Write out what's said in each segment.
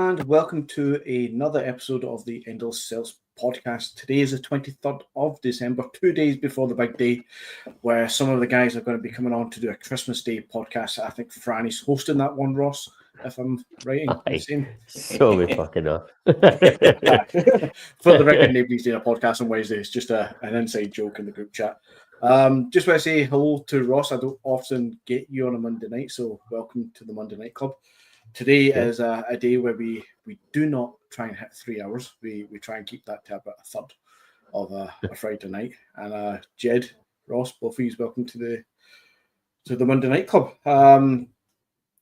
and welcome to another episode of the Endless Celts Podcast. Today is the 23rd of December, 2 days before the big day, where some of the guys are going to be coming on to do a Christmas Day podcast. I think Franny's hosting that one, Ross, if I'm right in the same. So we fucking up. For the record, nobody's doing a podcast on Wednesday. It's just an inside joke in the group chat. Just want to say hello to Ross. I don't often get you on a Monday night, so welcome to the Monday Night Club. Today is a day where we do not try and hit 3 hours. We try and keep that to about a third of a Friday night. And Jed, Ross, both of you, welcome to the Monday Night Club.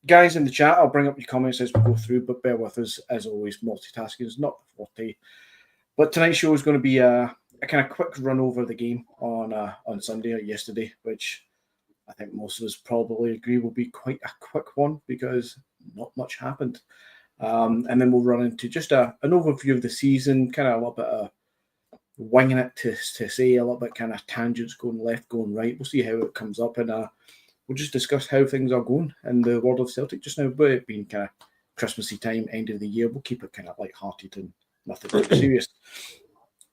Guys in the chat, I'll bring up your comments as we go through, but bear with us. As always, multitasking is not the forte. But tonight's show is going to be a kind of quick run over the game on Sunday or yesterday, which I think most of us probably agree will be quite a quick one because not much happened. And then we'll run into just an overview of the season, kind of a little bit of winging it to say, a little bit kind of tangents going left, going right. We'll see how it comes up, and we'll just discuss how things are going in the world of Celtic just now. But it being kind of Christmassy time, end of the year, we'll keep it kind of light-hearted and nothing too serious.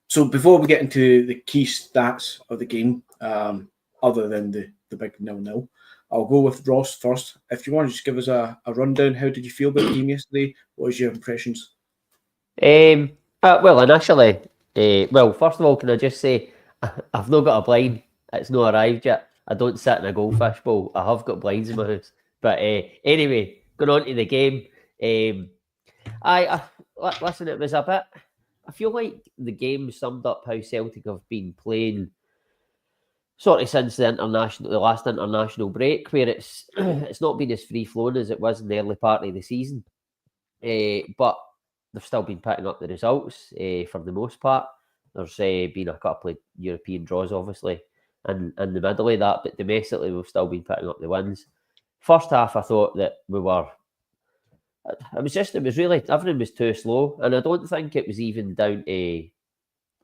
So before we get into the key stats of the game, other than the big 0-0, I'll go with Ross first. If you want to just give us a rundown, how did you feel about the game yesterday? What was your impressions? Well, initially, first of all, can I just say, I've not got a blind. It's not arrived yet. I don't sit in a goldfish bowl. I have got blinds in my house. But anyway, going on to the game, listen, it was a bit... I feel like the game summed up how Celtic have been playing sort of since the last international break, where it's not been as free-flowing as it was in the early part of the season. But they've still been picking up the results for the most part. There's been a couple of European draws, obviously, in the middle of that, but domestically we've still been picking up the wins. First half, I thought that everything was too slow, and I don't think it was even down to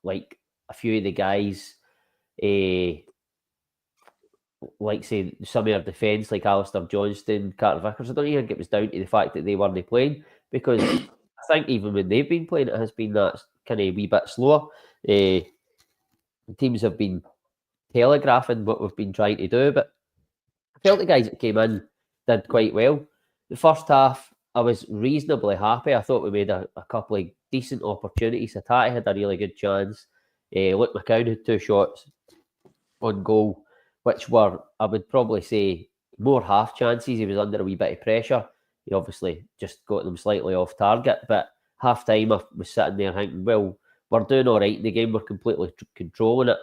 like a few of the guys, like say some of our defence, like Alistair Johnston, Carter Vickers. I don't even think it was down to the fact that they weren't playing, because I think even when they've been playing, it has been that kind of wee bit slower. Teams have been telegraphing what we've been trying to do, but I felt the guys that came in did quite well. The first half, I was reasonably happy. I thought we made a couple of decent opportunities. Hatate had a really good chance. Luke McCown had 2 shots on goal, which were, I would probably say, more half chances. He was under a wee bit of pressure. He obviously just got them slightly off target, but half time I was sitting there thinking, well, we're doing all right in the game. We're completely controlling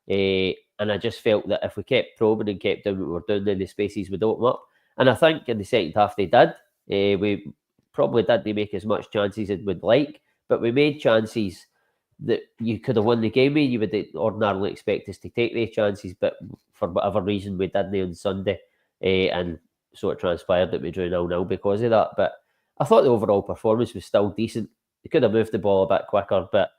it. And I just felt that if we kept probing and kept doing what we were doing, then the spaces would open up. And I think in the second half they did. We probably didn't make as much chances as we'd like, but we made chances that you could have won the game with. You would ordinarily expect us to take those chances, but for whatever reason we didn't on Sunday, and so it transpired that we drew 0-0 because of that. But I thought the overall performance was still decent. They could have moved the ball a bit quicker, but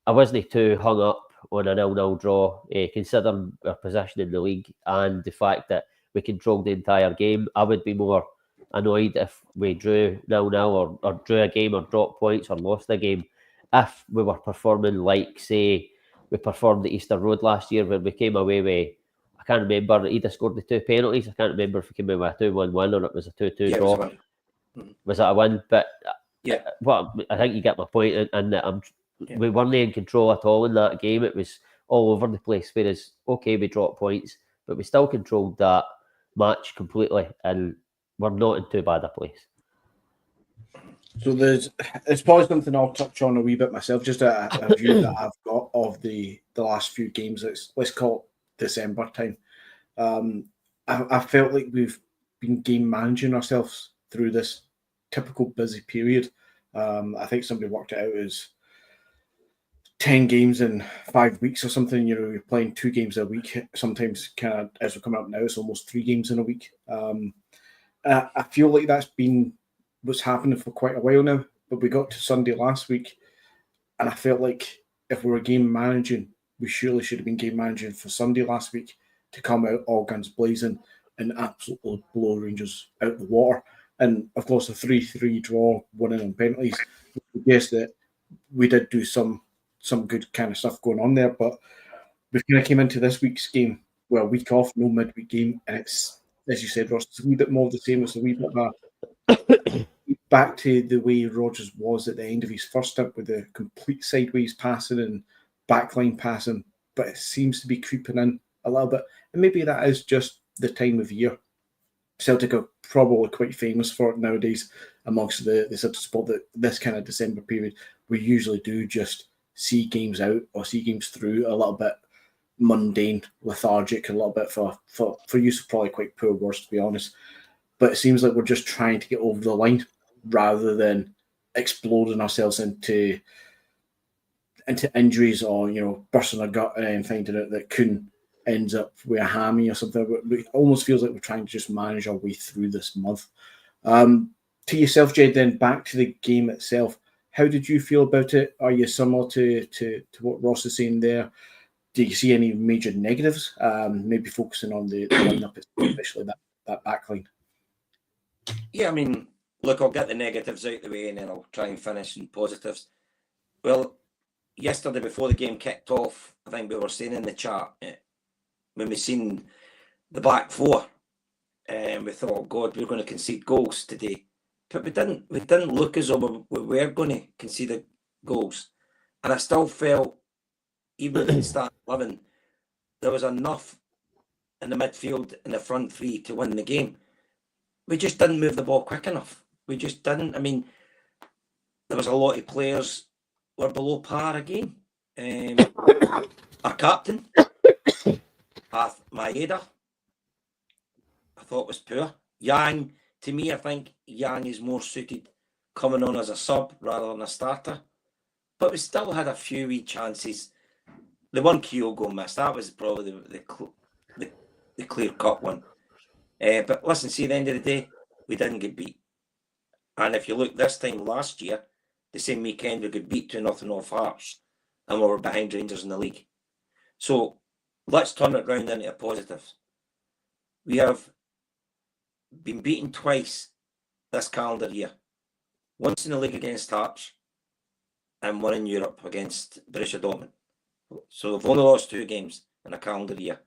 I wasn't too hung up on a 0-0 draw, considering our position in the league and the fact that we controlled the entire game. I would be more annoyed if we drew 0-0 or drew a game or dropped points or lost a game if we were performing like, say, we performed at Easter Road last year, where we came away with, I can't remember, either scored the 2 penalties. I can't remember if we came away with a 2-1 win or it was a 2-2 draw. Was that a win? But I think you get my point, and that we weren't in control at all in that game. It was all over the place, whereas, okay, we dropped points, but we still controlled that match completely, and we're not in too bad a place. So it's probably something I'll touch on a wee bit myself, just a view that I've got of the last few games. Let's call it December time. I felt like we've been game managing ourselves through this typical busy period. I think somebody worked it out as 10 games in 5 weeks or something. You know, you're playing 2 games a week. Sometimes, kind of as we're coming up now, it's almost 3 games in a week. I feel like that's been what's happening for quite a while now. But we got to Sunday last week, and I felt like if we were game managing, we surely should have been game managing for Sunday last week to come out all guns blazing and absolutely blow Rangers out of the water. and of course the 3-3 draw, winning on penalties. Yes, that we did do some good kind of stuff going on there, but we kind of came into this week's game, well, week off, no midweek game, and it's, as you said, Ross, it's a wee bit more of the same. It's a wee bit of back to the way Rodgers was at the end of his first stint with the complete sideways passing and backline passing, but it seems to be creeping in a little bit. And maybe that is just the time of year. Celtic are probably quite famous for it nowadays amongst the Celtic support, that this kind of December period, we usually do just see games out or see games through a little bit mundane, lethargic, a little bit for use of probably quite poor words, to be honest. But it seems like we're just trying to get over the line rather than exploding ourselves into injuries or, bursting a gut and finding out that Kuhn ends up with a hammy or something. It almost feels like we're trying to just manage our way through this month. To yourself, Jed, then back to the game itself. How did you feel about it? Are you similar to what Ross is saying there? Do you see any major negatives? Maybe focusing on the lineup, especially that back line. Yeah, I mean, look, I'll get the negatives out of the way and then I'll try and finish in positives. Well, yesterday before the game kicked off, I think we were saying in the chat, when we seen the back four, we thought, oh God, we're going to concede goals today. But we didn't look as though we were going to concede goals. And I still felt, even in start 11, there was enough in the midfield in the front three to win the game. We just didn't move the ball quick enough. We just didn't. I mean, there was a lot of players were below par again. Our captain, Maeda, I thought was poor. Yang, to me, I think Yang is more suited coming on as a sub rather than a starter. But we still had a few wee chances. The one Kyogo missed, that was probably the clear-cut one. But listen, see, at the end of the day, we didn't get beat. And if you look this time last year, the same weekend, we got beat 2-0 off Hearts, and we were behind Rangers in the league. So let's turn it round into a positive. We have been beaten twice this calendar year. Once in the league against Hearts, and one in Europe against Borussia Dortmund. So we've only lost 2 games in a calendar year.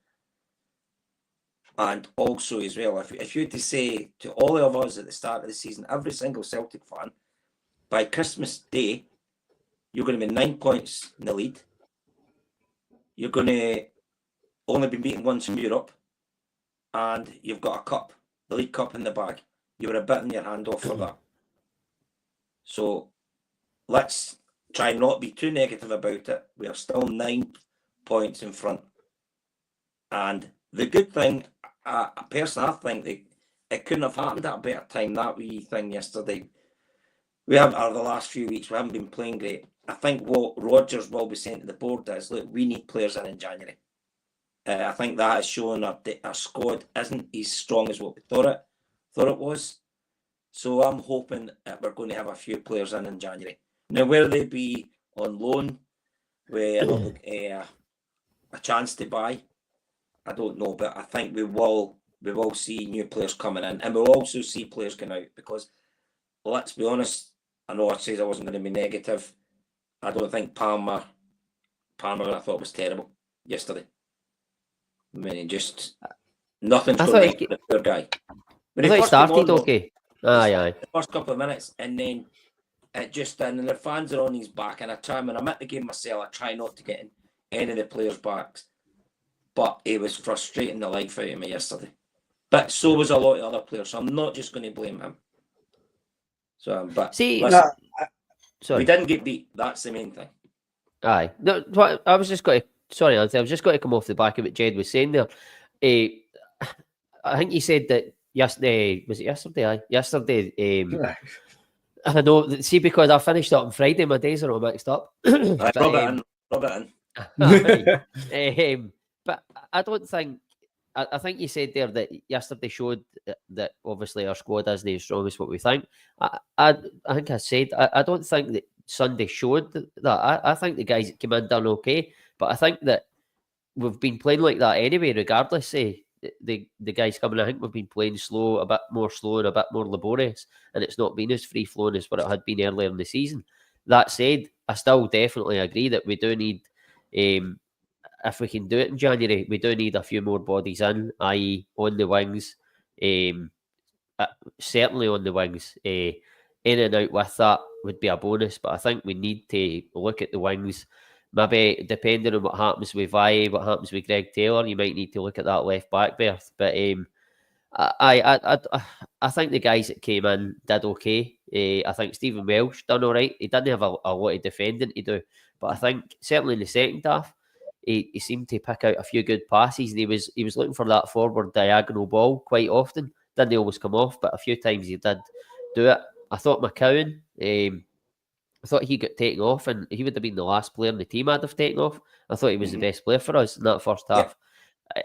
And also as well, if you had to say to all of us at the start of the season, every single Celtic fan, by Christmas Day, you're going to be 9 points in the lead. You're going to only be beaten once in Europe. And you've got a cup, the League Cup in the bag. You were a bit in your hand off for that. So let's try not be too negative about it. We are still 9 points in front. And the good thing, personally, I think it couldn't have happened at a better time. That wee thing yesterday, the last few weeks, we haven't been playing great. I think what Rodgers will be saying to the board is, look, we need players in January. I think that has shown our squad isn't as strong as what we thought it was. So I'm hoping that we're going to have a few players in January. Now, will they be on loan with a chance to buy? I don't know, but I think we will see new players coming in, and we'll also see players going out, because let's be honest, I know I said I wasn't going to be negative. I don't think Palmer I thought was terrible yesterday. I mean, just nothing's going right with the poor guy. When he started okay. Aye. The first couple of minutes, and then it just, and the fans are on his back, and when I'm at the game myself, I try not to get in any of the players' backs. But it was frustrating the life out of me yesterday. But so was a lot of other players, so I'm not just going to blame him. So, but see, listen, we didn't get beat. That's the main thing. Aye. No, I was just going to. Sorry, Anthony, I was just going to come off the back of what Jed was saying there. I think he said that yesterday. Was it yesterday? Aye. Yesterday. I know. See, because I finished up on Friday, my days are all mixed up. Rub it in. But I don't think. I think you said there that yesterday showed that obviously our squad isn't as strong as what we think. I think I said I don't think that Sunday showed that. I think the guys that came in done okay, but I think that we've been playing like that anyway, regardless. the guys coming. I think we've been playing slow, a bit more slow and a bit more laborious, and it's not been as free flowing as what it had been earlier in the season. That said, I still definitely agree that we do need, if we can do it in January, we do need a few more bodies in, i.e., on the wings, certainly on the wings. In and out with that would be a bonus, but I think we need to look at the wings. Maybe depending on what happens with Vi, what happens with Greg Taylor, you might need to look at that left back berth. But I think the guys that came in did okay. I think Stephen Welsh done all right. He didn't have a lot of defending to do, but I think certainly in the second half, he seemed to pick out a few good passes, and he was looking for that forward diagonal ball quite often. Didn't always come off, but a few times he did do it. I thought McCowan, I thought he got taken off, and he would have been the last player in the team I'd have taken off. I thought he was the best player for us in that first half.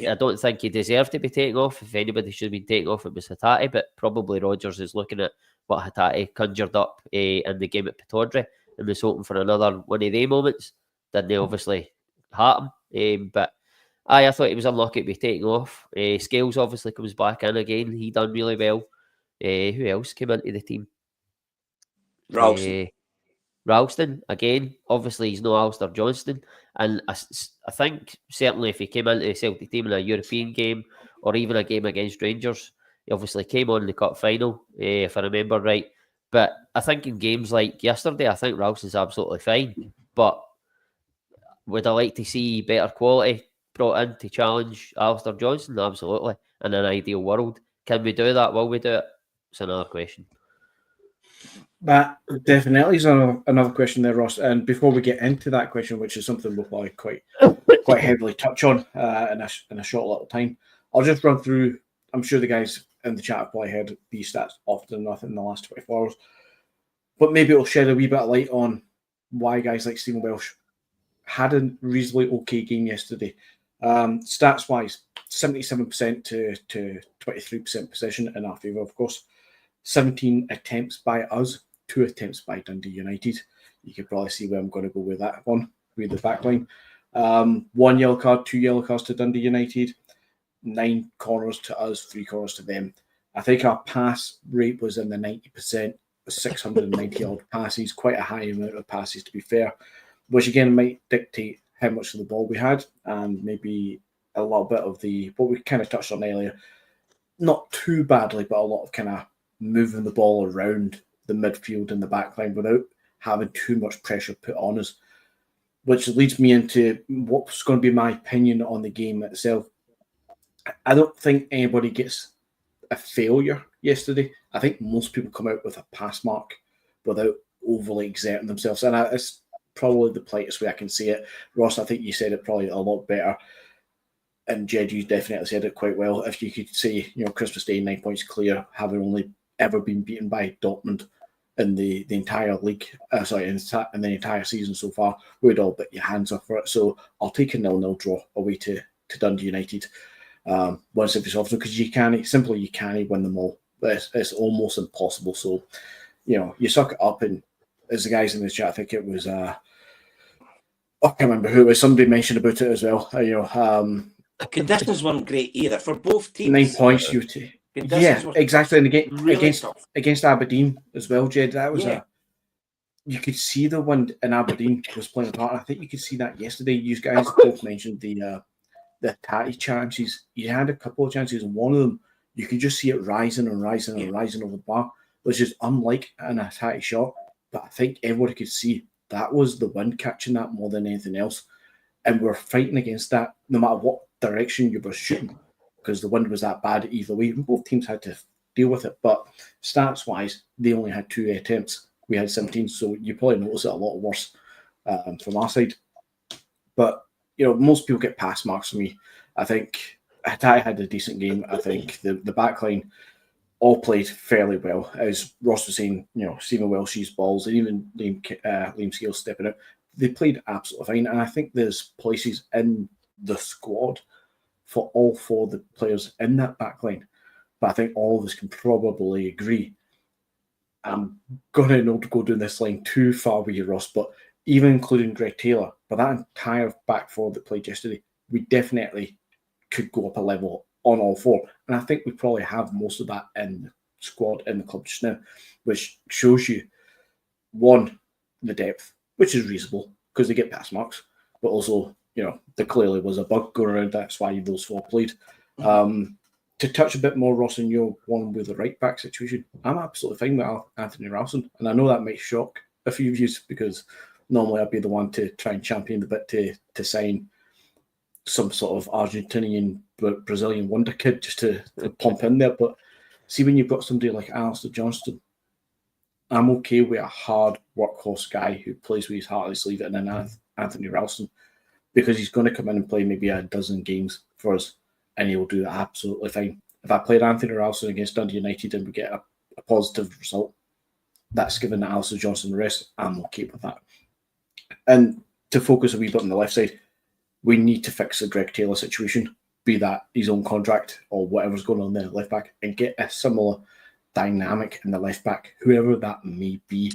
I don't think he deserved to be taken off. If anybody should have been taken off, it was Hatate, but probably Rodgers is looking at what Hatate conjured up in the game at Pataudry and was hoping for another one of their moments. Didn't they obviously hurt him? But I thought he was unlucky to be taken off. Scales obviously comes back in again. He done really well. Who else came into the team? Ralston, again, obviously he's no Alistair Johnston, and I think certainly if he came into the Celtic team in a European game or even a game against Rangers, he obviously came on in the cup final, if I remember right. But I think in games like yesterday, I think Ralston's absolutely fine. But would I like to see better quality brought in to challenge Alistair Johnston? Absolutely. In an ideal world. Can we do that? Will we do it? It's another question. That definitely is another question there, Ross. And before we get into that question, which is something we'll probably quite heavily touch on in a short little time, I'll just run through. I'm sure the guys in the chat have probably heard these stats often enough in the last 24 hours, but maybe it'll shed a wee bit of light on why guys like Stephen Welsh had a reasonably okay game yesterday. Stats wise, 77% to 23% possession in our favour, of course. 17 attempts by us, 2 attempts by Dundee United. You could probably see where I'm going to go with that one, with the back line. 1 yellow card, 2 yellow cards to Dundee United, 9 corners to us, 3 corners to them. I think our pass rate was in the 90%, 690 odd passes, quite a high amount of passes to be fair, which again might dictate how much of the ball we had and maybe a little bit of what we kind of touched on earlier. Not too badly, but a lot of kind of moving the ball around the midfield and the back line without having too much pressure put on us, which leads me into what's going to be my opinion on the game itself. I don't think anybody gets a failure yesterday. I think most people come out with a pass mark without overly exerting themselves, and it's probably the politest way I can say it. Ross, I think you said it probably a lot better, and Jed, you definitely said it quite well. If you could say, Christmas Day, 9 points clear, having only ever been beaten by Dortmund in the entire league, in the entire season so far, we'd all bet your hands off for it. So I'll take a 0-0 draw away to Dundee United once every so often, because you can't win them all. It's almost impossible. So, you suck it up, and as the guys in the chat, I think it was I can't remember who it was. Somebody mentioned about it as well. The conditions weren't great either for both teams. 9 points, exactly. And against Aberdeen as well, Jed. That was you could see the wind in Aberdeen was playing a part. I think you could see that yesterday. You guys both mentioned the Tati chances. You had a couple of chances, and one of them you could just see it rising and rising and rising over the bar, which is unlike an Tati shot. But I think everybody could see that was the wind catching that more than anything else, and we're fighting against that no matter what direction you were shooting, because the wind was that bad either way. Both teams had to deal with it, but stats-wise, they only had 2 attempts. We had 17, so you probably notice it a lot worse from our side. But, most people get pass marks from me. I think Hatai had a decent game. I think the back line all played fairly well. As Ross was saying, Stephen Welsh's balls, and even Liam Scales stepping out, they played absolutely fine. And I think there's places in the squad for all 4 of the players in that back line. But I think all of us can probably agree. I'm going to not go down this line too far with you, Ross, but even including Greg Taylor, but that entire back 4 that played yesterday, we definitely could go up a level on all four. And I think we probably have most of that in the squad in the club just now, which shows you, one, the depth, which is reasonable because they get pass marks, but also, there clearly was a bug going around. That's why those four played. To touch a bit more, Ross, and your one with the right back situation, I'm absolutely fine with Anthony Ralston. And I know that might shock a few of you because normally I'd be the one to try and champion the bit to sign some sort of Argentinian, Brazilian wonder kid just to pump in there. But see, when you've got somebody like Alistair Johnston, I'm okay with a hard workhorse guy who plays with his heart on his sleeve, and then Anthony Ralston, because he's going to come in and play maybe a dozen games for us, and he'll do that absolutely fine. If I played Anthony Ralston against Dundee United and we get a positive result, that's given Alistair Johnston the rest, I'm okay with that. And to focus a wee bit on the left side, we need to fix the Greg Taylor situation, be that his own contract or whatever's going on there at left back, and get a similar dynamic in the left back, whoever that may be,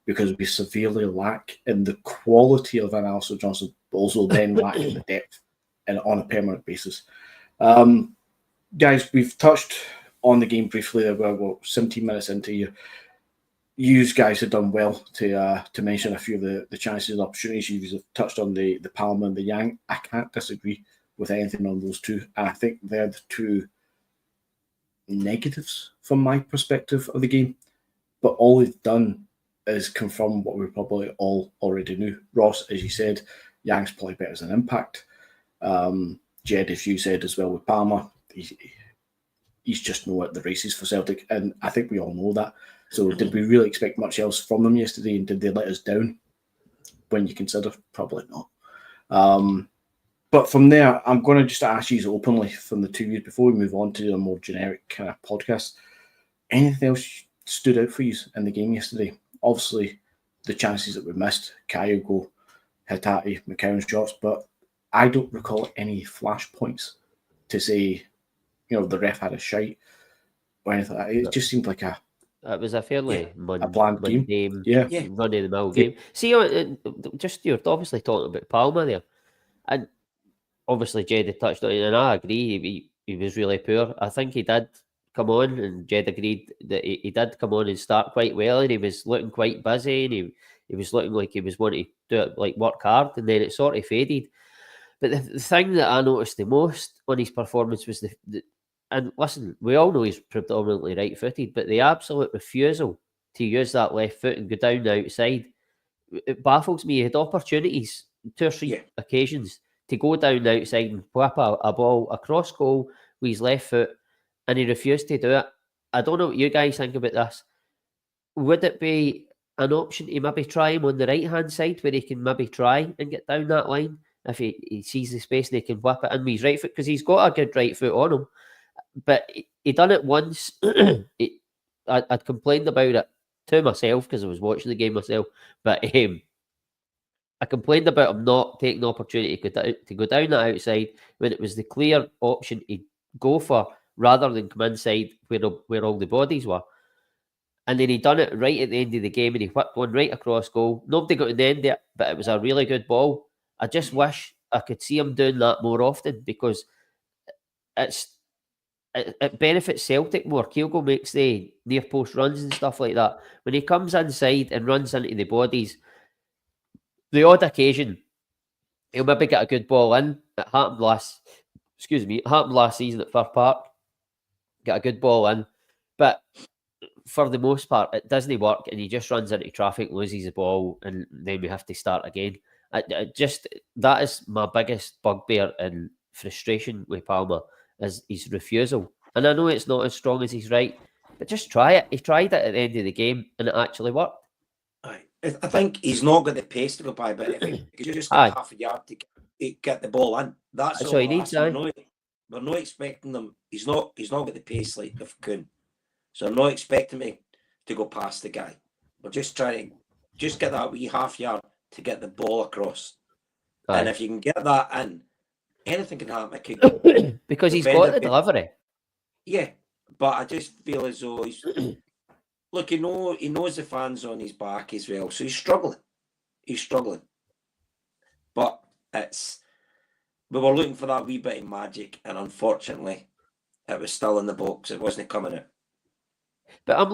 because we severely lack in the quality of an Alistair Johnston, but also then lack in the depth and on a permanent basis. Guys, we've touched on the game briefly. We're 17 minutes into you guys have done well to mention a few of the chances and opportunities. You've touched on the Palmer and the Yang. I can't disagree with anything on those two. And I think they're the two negatives from my perspective of the game. But all they've done is confirm what we probably all already knew. Ross, as you said, Yang's probably better as an impact. Jed, as you said as well with Palmer, he's just not at the races for Celtic. And I think we all know that. So did we really expect much else from them yesterday, and did they let us down? When you consider, probably not. But from there, I'm going to just ask you openly from the two of you before we move on to a more generic kind of podcast. Anything else stood out for you in the game yesterday? Obviously, the chances that we missed, Kyogo, Hatate, McCown's shots, but I don't recall any flashpoints to say, the ref had a shite or anything like that. It just seemed like it was a fairly bland game. Run-of-the-mill game. See, you're obviously talking about Palmer there. And obviously, Jed had touched on it, and I agree, he was really poor. I think he did come on, and Jed agreed that he did come on and start quite well, and he was looking quite busy, and he was looking like he was wanting to do it, like work hard, and then it sort of faded. But the thing that I noticed the most on his performance was and listen, we all know he's predominantly right-footed, but the absolute refusal to use that left foot and go down the outside, it baffles me. He had opportunities, 2 or 3 occasions, to go down the outside and whip a ball across goal with his left foot, and he refused to do it. I don't know what you guys think about this. Would it be an option to maybe try him on the right-hand side where he can maybe try and get down that line if he sees the space and he can whip it in with his right foot? Because he's got a good right foot on him. But he done it once. I'd complained about it to myself because I was watching the game myself. But I complained about him not taking the opportunity to go down that outside when it was the clear option to go for, rather than come inside where all the bodies were. And then he done it right at the end of the game, and he whipped one right across goal. Nobody got to the end of it, but it was a really good ball. I just wish I could see him doing that more often, because it benefits Celtic more. Kyogo makes the near post runs and stuff like that. When he comes inside and runs into the bodies, the odd occasion he'll maybe get a good ball in. It happened last season at Fir Park. Get a good ball in, but for the most part, it doesn't work, and he just runs into traffic, loses the ball, and then we have to start again. That is my biggest bugbear and frustration with Palmer, is his refusal. And I know it's not as strong as he's right, but just try it. He tried it at the end of the game, and it actually worked. I think he's not got the pace to go by, but if he could just get half a yard to get the ball in, that's all he needs. We're not expecting them. He's not got the pace like of Kuhn, so I'm not expecting him to go past the guy. We're just trying to get that wee half yard to get the ball across. And if you can get that in, anything can happen. Because he's got the delivery. Yeah, but I just feel as though he's look. He knows the fans on his back as well, so he's struggling. But we were looking for that wee bit of magic, and unfortunately, it was still in the box. It wasn't coming out. But I'm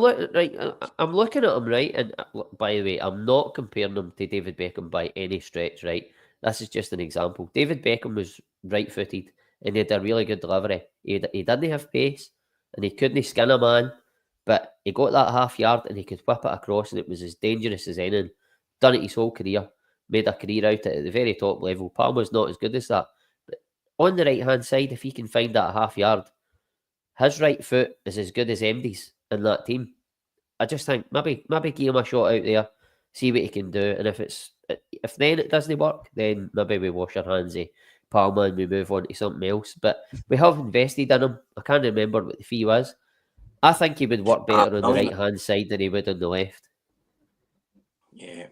looking at him, right, and by the way, I'm not comparing him to David Beckham by any stretch, right? This is just an example. David Beckham was right-footed, and he had a really good delivery. He didn't have pace, and he couldn't skin a man, but he got that half yard, and he could whip it across, and it was as dangerous as anything. Done it his whole career, made a career out of it at the very top level. Palmer's not as good as that, but on the right-hand side, if he can find that half yard, his right foot is as good as MD's in that team. I just think maybe give him a shot out there, see what he can do, and if then it doesn't work, then maybe we wash our hands of Palmer and we move on to something else. But we have invested in him. I can't remember what the fee was. I think he would work better on the right hand side than he would on the left. Yeah,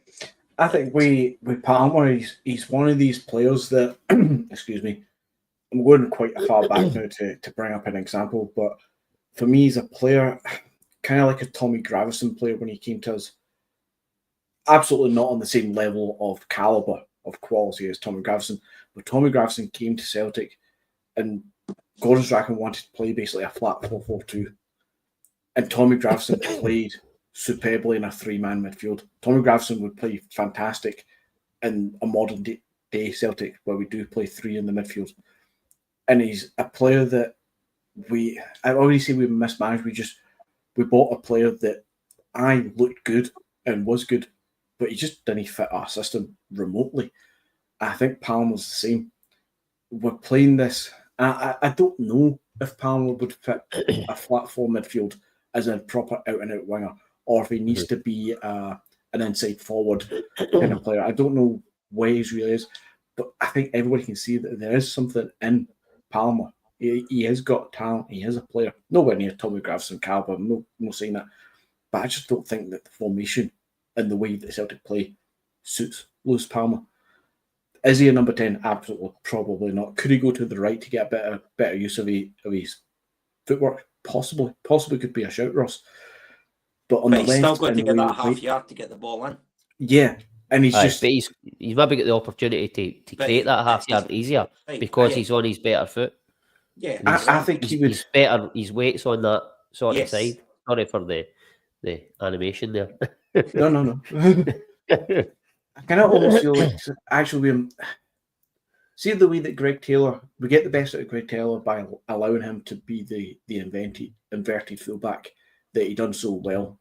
I think with Palmer, he's one of these players that excuse me. I'm going quite far back now to bring up an example, but for me, he's a player kind of like a Tommy Gravison player when he came to us. Absolutely not on the same level of caliber of quality as Tommy Gravison, but Tommy Gravison came to Celtic and Gordon Strachan wanted to play basically a flat 4-4-2, and Tommy Gravison played superbly in a three-man midfield. Tommy Gravison would play fantastic in a modern day Celtic where we do play three in the midfield. And he's a player that I already say we mismanaged. We bought a player that I looked good and was good, but he just didn't fit our system remotely. I think Palmer's the same. We're playing this. I don't know if Palmer would fit a flat four midfield as a proper out and out winger, or if he needs to be an inside forward kind of player. I don't know where he really is, but I think everybody can see that there is something in Palmer. He has got talent. He is a player. Nowhere near Tommy Gravison caliber. I'm not saying that. But I just don't think that the formation and the way that Celtic play suits Lewis Palmer. Is he a number 10? Absolutely, probably not. Could he go to the right to get a better use of his footwork? Possibly. Possibly could be a shout, Ross. But on the left, he's still got to get that half right, yard to get the ball in. Yeah. And he's maybe got the opportunity to create that half yard easier because he's on his better foot. Yeah, I think he's better. His weight's on that sort of side. Sorry for the animation there. No. I kind of almost feel like actually see the way that Greg Taylor, we get the best out of Greg Taylor by allowing him to be the inverted fullback that he done so well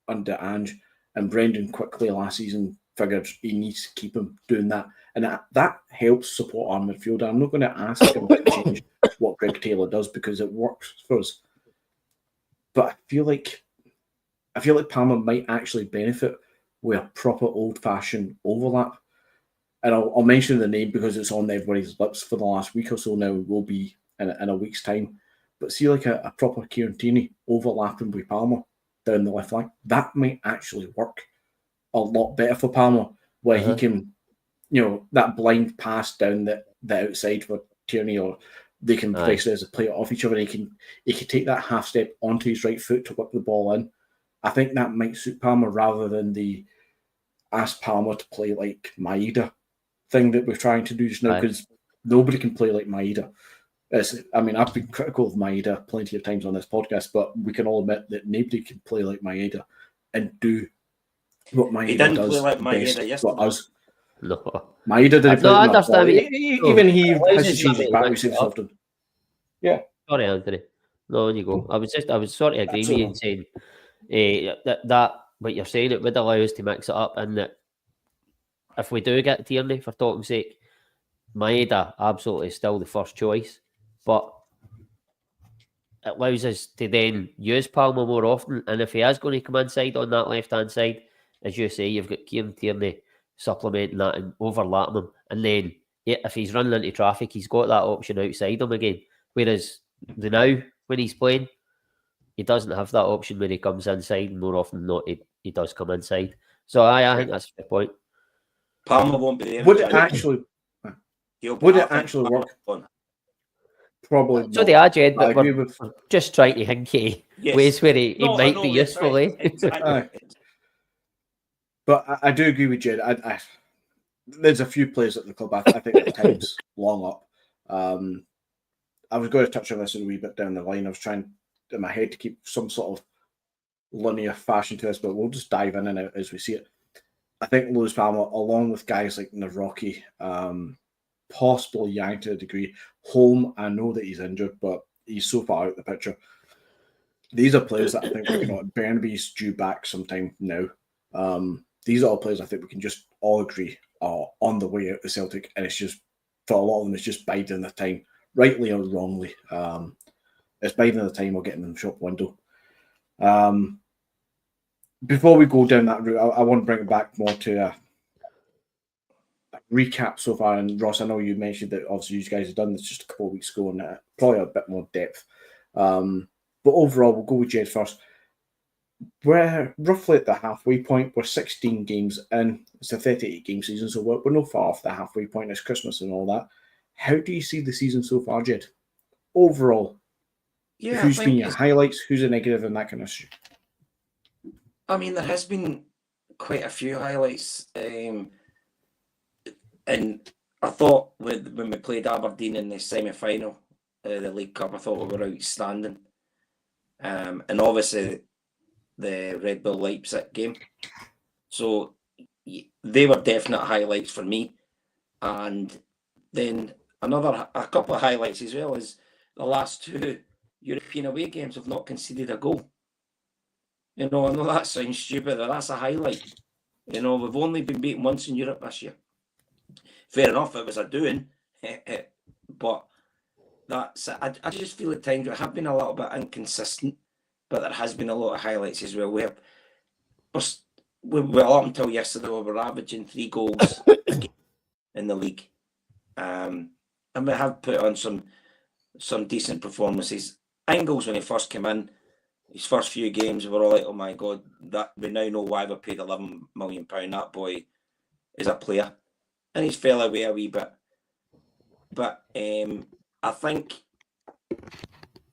under Ange, and Brendan quickly last season figured he needs to keep him doing that, and that helps support our midfielder. I'm not going to ask him to change what Greg Taylor does because it works for us, but I feel like Palmer might actually benefit with a proper old-fashioned overlap. And I'll mention the name because it's on everybody's lips for the last week or so now. Will be in a week's time. But see, like a proper Kieran Tierney overlapping with Palmer down the left flank, that might actually work a lot better for Palmer, where he can, that blind pass down the outside for Tierney, or they can basically play it off each other. And he can take that half step onto his right foot to whip the ball in. I think that might suit Palmer rather than the ask Palmer to play like Maeda thing that we're trying to do just now, because nobody can play like Maeda. I've been critical of Maeda plenty of times on this podcast, but we can all admit that nobody can play like Maeda and do what Maeda does. Play like Maeda yesterday. Us. No. Maeda didn't play. I understand. Even he has to change his battery so often. Yeah. Sorry, Anthony. No, on you go. I was sort of agreeing with you and saying that what you're saying, it would allow us to mix it up, and that if we do get Tierney, for talking's sake, Maeda absolutely still the first choice, but it allows us to then use Palmer more often. And if he is going to come inside on that left hand side, as you say, you've got Kieran Tierney supplementing that and overlapping him, and then if he's running into traffic, he's got that option outside him again. Whereas now, when he's playing, he doesn't have that option when he comes inside, and more often than not, he does come inside. So I think that's a fair point. Palmer won't be there. Would it actually work? Probably not. So they are, Jed, but we're just trying to hinky ways where he might be useful. Right. Exactly. But I do agree with Jed. There's a few players at the club I think at times long up. I was going to touch on this a wee bit down the line. I was trying in my head to keep some sort of linear fashion to this, but we'll just dive in and out as we see it. I think Lewis Palmer, along with guys like Nawrocki, possibly Yang to a degree, Holm, I know that he's injured, but he's so far out of the picture. These are players that I think we can. Bernabei's due back sometime now. These are all players I think we can just all agree are on the way out to Celtic, and it's just, for a lot of them, it's just biding the time, rightly or wrongly. It's biding the time or getting in the shop window. Before we go down that route, I want to bring it back more to a recap so far. And Ross, I know you mentioned that obviously you guys have done this just a couple of weeks ago and probably a bit more depth. But overall, we'll go with Jed first. We're roughly at the halfway point. We're 16 games in. It's a 38-game season, so we're not far off the halfway point. It's Christmas and all that. How do you see the season so far, Jed? Overall, who's been your highlights, who's a negative, and that kind of shit? I mean, there has been quite a few highlights. And I thought when we played Aberdeen in the semi-final, the League Cup, I thought we were outstanding. And obviously the Red Bull Leipzig game. So they were definite highlights for me. And then a couple of highlights as well is the last two European away games have not conceded a goal. I know that sounds stupid, but that's a highlight. We've only been beaten once in Europe this year. Fair enough, it was a doing, but I just feel at times we have been a little bit inconsistent, but there has been a lot of highlights as well. We're up until yesterday, we were averaging 3 goals in the league, and we have put on some decent performances. Ingles, when he first came in, his first few games, we were all like, "Oh my God!" That we now know why we paid £11 million. That boy is a player, and he's fell away a wee bit. But I think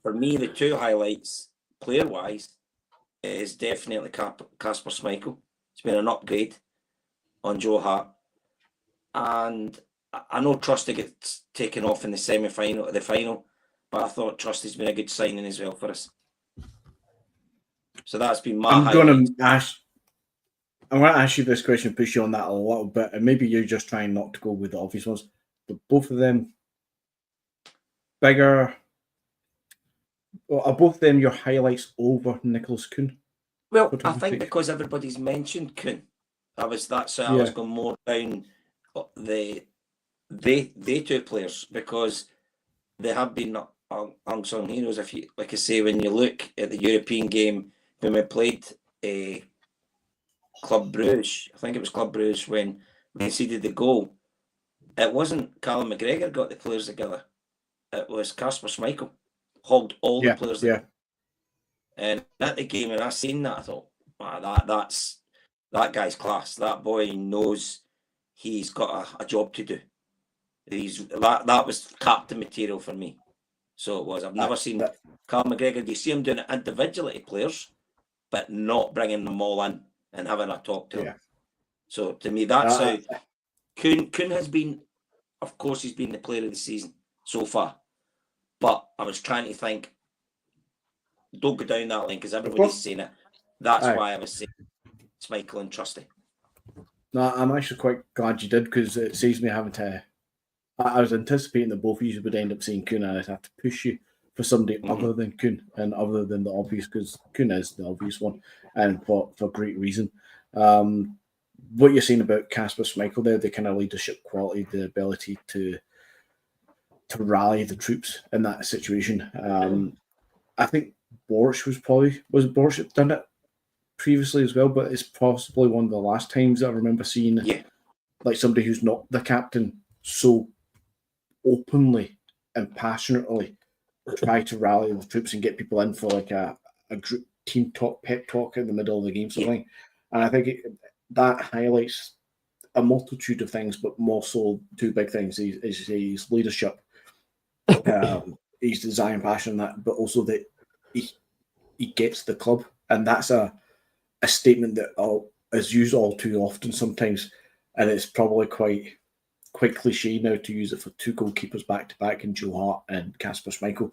for me, the two highlights, player-wise, is definitely Casper Schmeichel. It's been an upgrade on Joe Hart, and I know Trusty gets taken off in the semi-final, the final, but I thought Trusty's been a good signing as well for us. So that's been my highlight. I'm going to ask you this question, push you on that a little bit, and maybe you're just trying not to go with the obvious ones, but both of them bigger. Well, are both of them your highlights over Nicholas Kuhn? Well, I think because everybody's mentioned Kuhn, I was going more down the two players, because they have been unsung heroes. If you, like I say, when you look at the European game when we played Club Bruges, I think it was Club Bruges, when we conceded the goal, it wasn't Callum McGregor got the players together. It was Casper Schmeichel hogged all the players together. And at the game, when I seen that, I thought, wow, that guy's class. That boy knows he's got a job to do. That was captain material for me. So it was. I've never seen Callum McGregor. You see him doing it individually to players, but not bringing them all in and having a talk to them. So to me, that's how Kuhn has been. Of course, he's been the player of the season so far. But I was trying to think, don't go down that lane because everybody's saying it. That's why I was saying Schmeichel and Trusty. No, I'm actually quite glad you did, because it saves me having to. I was anticipating that both of you would end up saying Kuhn, and I'd have to push you for somebody other than Kuhn and other than the obvious, because Kuhn is the obvious one, and for great reason. What you're saying about Casper Schmeichel there, the kind of leadership quality, the ability to rally the troops in that situation. I think Borch was Borch that done it previously as well, but it's possibly one of the last times I remember seeing like somebody who's not the captain so openly and passionately try to rally the troops and get people in for like a group team talk, pep talk in the middle of the game, something. And I think that highlights a multitude of things, but more so two big things: his leadership, his desire and passion, that, but also that he gets the club, and that's a statement that is used all too often sometimes, and it's probably quite quite cliche now to use it for two goalkeepers back to back in Joe Hart and Casper Schmeichel,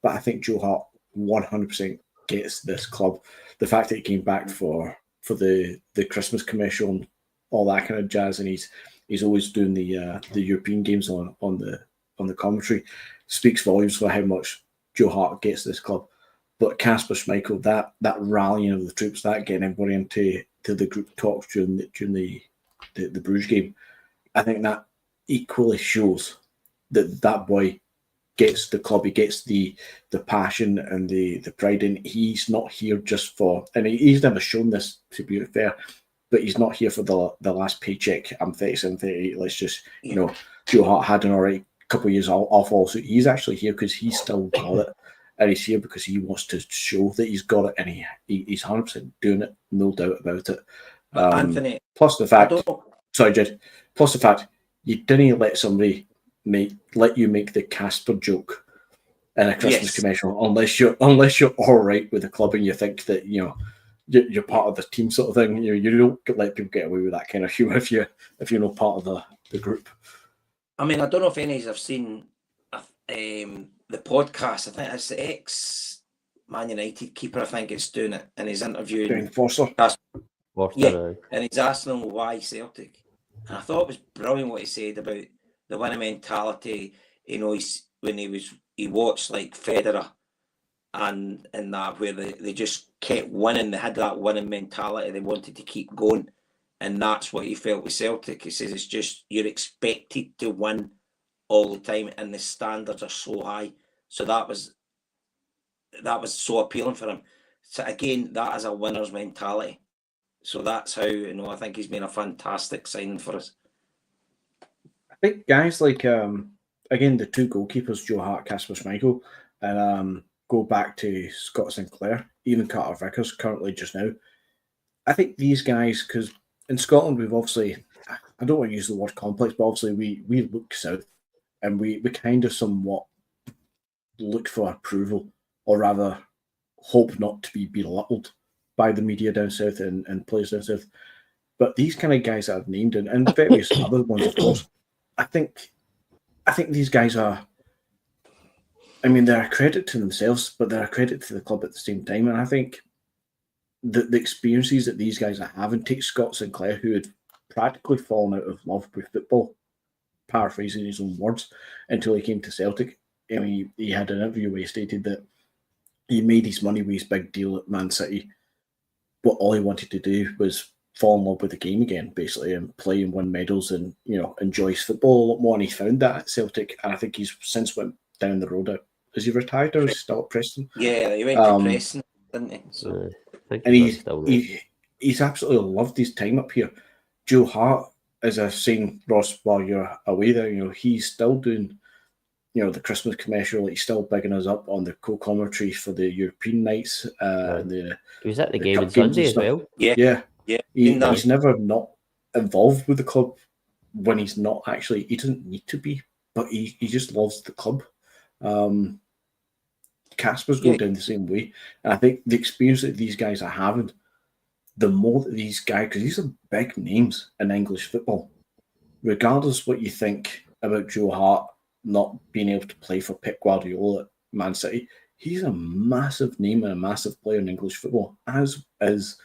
but I think Joe Hart 100% gets this club. The fact that he came back for the Christmas commercial and all that kind of jazz, and he's always doing the European games on the commentary, speaks volumes for how much Joe Hart gets this club. But Casper Schmeichel, that rallying of the troops, that getting everybody into the group talks during the Bruges game, I think that equally shows that boy gets the club, he gets the passion and the pride, and he's not here just for, and he's never shown this, to be fair, but he's not here for the last paycheck. I'm 37, 38, let's just, Joe Hart had an alright couple of years off also. He's actually here because he's still got it, and he's here because he wants to show that he's got it, and he's 100% doing it, no doubt about it. Anthony, plus the fact, sorry, Jed, plus the fact you didn't let somebody let you make the Casper joke in a Christmas commercial unless you're all right with the club and you think that you're part of the team sort of thing. You don't let people get away with that kind of humour if you're not part of the group. I mean, I don't know if any of you have seen the podcast. I think it's the ex-Man United keeper, I think it's doing it, and he's interviewing Forster. And he's asking him why Celtic. And I thought it was brilliant what he said about the winning mentality. When he watched like Federer and that, where they just kept winning. They had that winning mentality. They wanted to keep going. And that's what he felt with Celtic. He says it's just you're expected to win all the time, and the standards are so high. So that was so appealing for him. So again, that is a winner's mentality. So that's how I think he's been a fantastic signing for us. I think guys like again the two goalkeepers, Joe Hart, Casper Schmeichel, and go back to Scott Sinclair, even Carter Vickers currently just now. I think these guys, because in Scotland we've obviously, I don't want to use the word complex, but obviously we look south and we kind of somewhat look for approval, or rather hope not to be belittled by the media down south and players down south. But these kind of guys that I've named and various other ones, of course, I think these guys are, I mean, they're a credit to themselves, but they're a credit to the club at the same time. And I think the experiences that these guys are having, take Scott Sinclair, who had practically fallen out of love with football, paraphrasing his own words, until he came to Celtic. I mean, he had an interview where he stated that he made his money with his big deal at Man City, but all he wanted to do was fall in love with the game again, basically, and play and win medals and, enjoy his football a lot more. And he found that at Celtic, and I think he's since went down the road. Is he retired or is he still at Preston? Yeah, he went to Preston, didn't he? So, and he's absolutely loved his time up here. Joe Hart, as I've seen, Ross, while you're away there, he's still doing, the Christmas commercial. He's still bigging us up on the co-commentary for the European nights. He was at the game on Sunday as well. Yeah. He's never not involved with the club when he's not actually. He doesn't need to be, but he just loves the club. Casper's going down the same way, and I think the experience that these guys are having, the more that these guys, because these are big names in English football, regardless what you think about Joe Hart not being able to play for Pep Guardiola at Man City, he's a massive name and a massive player in English football, as is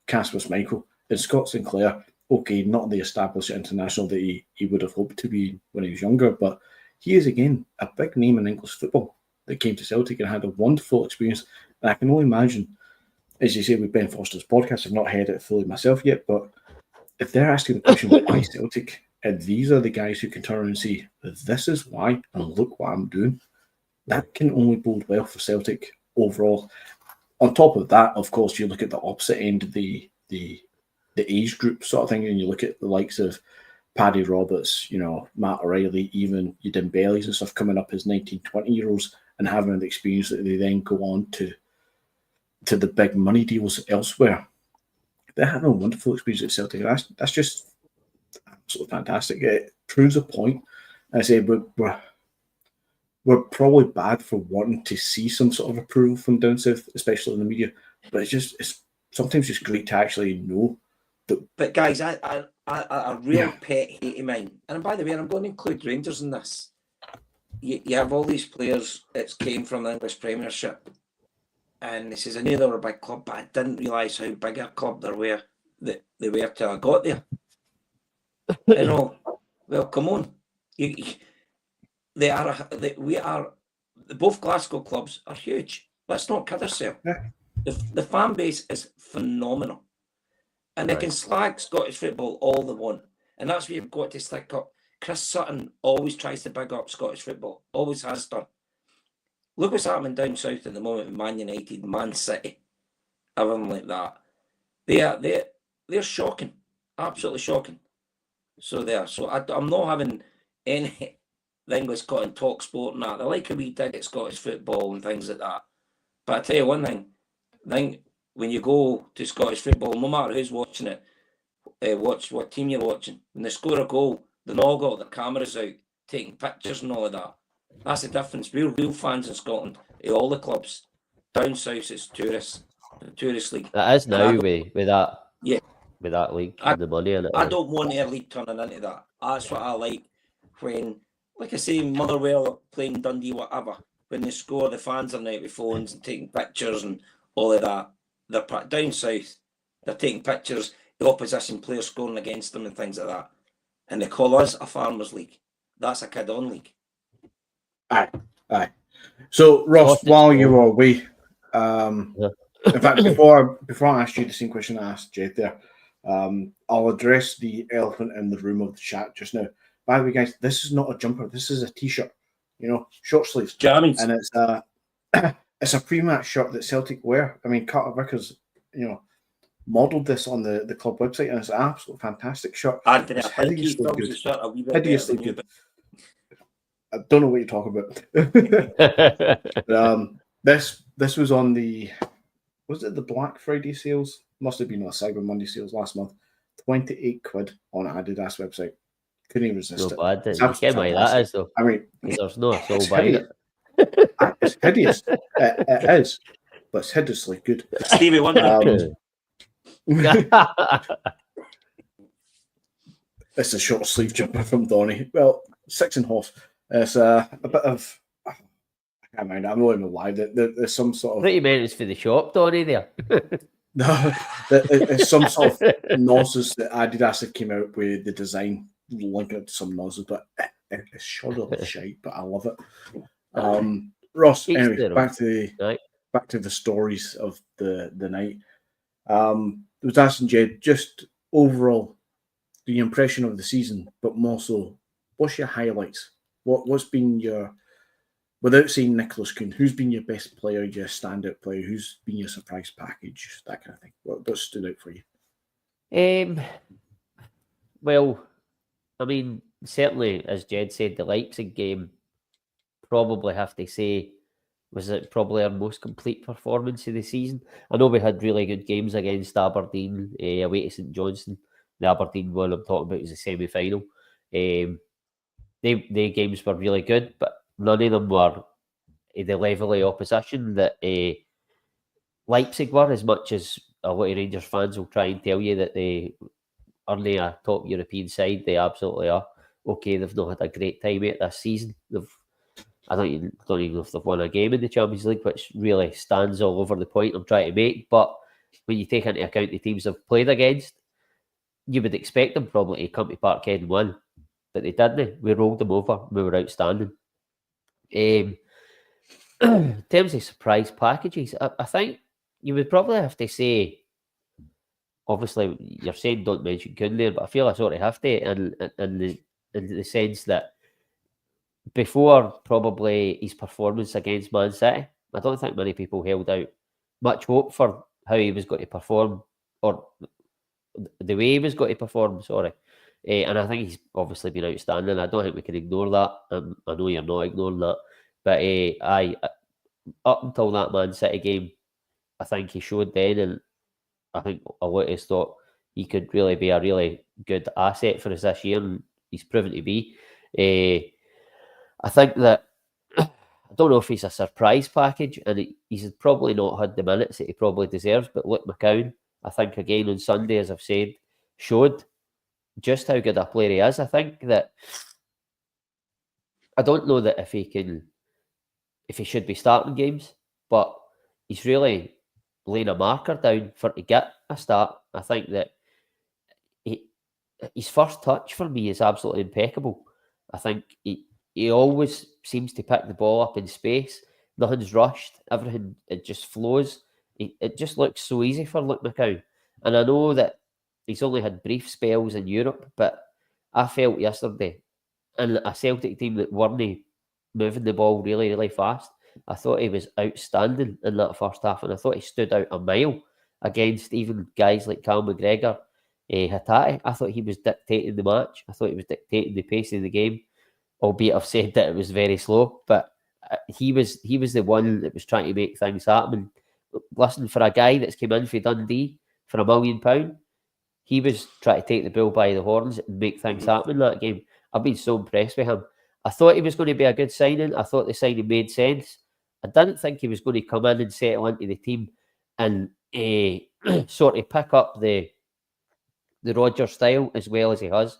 Casper Schmeichel. And Scott Sinclair, okay, not the established international that he would have hoped to be when he was younger, but he is, again, a big name in English football that came to Celtic and had a wonderful experience. And I can only imagine, as you say, with Ben Foster's podcast, I've not heard it fully myself yet, but if they're asking the question, why Celtic, and these are the guys who can turn around and say, this is why, and look what I'm doing, that can only bode well for Celtic overall. On top of that, of course, you look at the opposite end of the age group sort of thing, and you look at the likes of Paddy Roberts, Matt O'Reilly, even your Dembélés and stuff coming up as 19, 20-year-olds and having the experience that they then go on to the big money deals elsewhere. They're having a wonderful experience at Celtic. That's just absolutely fantastic. It proves a point. I say we're probably bad for wanting to see some sort of approval from down south, especially in the media. But it's sometimes just great to actually know But guys, a real pet hate of mine, and by the way, I'm going to include Rangers in this. You have all these players that came from the English Premiership, and this is I knew they were a big club, but I didn't realise how big a club they were till I got there. You know, well, come on, both Glasgow clubs are huge. Let's not kid ourselves. Yeah. The fan base is phenomenal. And they can slag Scottish football all they want. And that's what you've got to stick up. Chris Sutton always tries to big up Scottish football. Always has done. Look what's happening down south at the moment with Man United, Man City, everything like that. They're shocking. Absolutely shocking. So I'm not having any the English got in talk sport and that. They like a wee dig at Scottish football and things like that. But I tell you one thing, when you go to Scottish football, no matter who's watching it, watch what team you're watching. When they score a goal, they've all got their cameras out, taking pictures and all of that. That's the difference. We're real fans in Scotland, at all the clubs. Down south, it's tourists, the tourist league. That is now with that. Yeah. With that league and the money in it. I don't want their league turning into that. That's what I like. When, like I say, Motherwell playing Dundee, whatever, when they score, the fans are now with phones and taking pictures and all of that. They're down south. They're taking pictures, the opposition players scoring against them and things like that. And they call us a farmers league. That's a kid-on league. Aye. So, Ross, while you were away, in fact, before I asked you the same question I asked Jed there, I'll address the elephant in the room of the chat just now. By the way, guys, this is not a jumper. This is a T-shirt. Short sleeves. Jammies. And it's a pre-match shirt that Celtic wear. I mean, Carter Vickers, modelled this on the club website, and it's an absolute fantastic shirt. Anthony, I think he films the shirt a wee bit Hideously better than good. I don't know what you're talking about. But, this was on was it the Black Friday sales? Must have been a Cyber Monday sales last month. 28 quid on Adidas website. Couldn't even resist it. Bad, you get why that is though. I mean, there's no soul buying it. It's hideous. It is, but it's hideously good. Stevie Wonder. It's a short sleeve jumper from Donny. Well, 6.5. It's a bit of. I can't mind. I'm not even live. There's some sort of. What you meant is for the shop, Donny. There. No, there's some sort of nonsense that Adidas have came out with the design, linking to some nonsense, but it's sure of shite. But I love it. Ross, anyway, back to the stories of the night. I was asking Jed just overall the impression of the season, but more so, what's your highlights? What's been your, without saying Nicholas Kuhn, who's been your best player, your standout player, who's been your surprise package, that kind of thing? What stood out for you? Well, I mean, certainly, as Jed said, the Leipzig game, probably have to say, was it probably our most complete performance of the season? I know we had really good games against Aberdeen, away to St Johnstone. The Aberdeen one I'm talking about is the semi-final. The games were really good, but none of them were the level of opposition that Leipzig were, as much as a lot of Rangers fans will try and tell you that they aren't a top European side. They absolutely are. Okay, they've not had a great time at this season. I don't even know if they've won a game in the Champions League, which really stands all over the point I'm trying to make. But when you take into account the teams they've played against, you would expect them probably to come to Parkhead and win. But they didn't. We rolled them over. We were outstanding. In terms of surprise packages, I think you would probably have to say, obviously, you're saying don't mention Kuhn there, but I feel I sort of have to in the sense that before probably his performance against Man City, I don't think many people held out much hope for how he was going to perform or the way he was going to perform, and I think he's obviously been outstanding. I don't think we can ignore that. I know you're not ignoring that. But up until that Man City game, I think he showed then, and I think a lot of us thought he could really be a really good asset for us this year, and he's proven to be. I think that, I don't know if he's a surprise package, and he's probably not had the minutes that he probably deserves, but Luke McCowan, I think again on Sunday, as I've said, showed just how good a player he is. I think that I don't know that if he should be starting games, but he's really laying a marker down for to get a start. I think that his first touch for me is absolutely impeccable. I think he always seems to pick the ball up in space. Nothing's rushed. Everything, it just flows. It just looks so easy for Luke McCown. And I know that he's only had brief spells in Europe, but I felt yesterday in a Celtic team that weren't moving the ball really, really fast, I thought he was outstanding in that first half, and I thought he stood out a mile against even guys like Cal McGregor, Hatate. I thought he was dictating the match. I thought he was dictating the pace of the game, albeit I've said that it was very slow, but he was the one that was trying to make things happen. Listen, for a guy that's came in for Dundee for £1 million, he was trying to take the bull by the horns and make things happen in that game. I've been so impressed with him. I thought he was going to be a good signing. I thought the signing made sense. I didn't think he was going to come in and settle into the team and sort of pick up the Rodgers style as well as he has.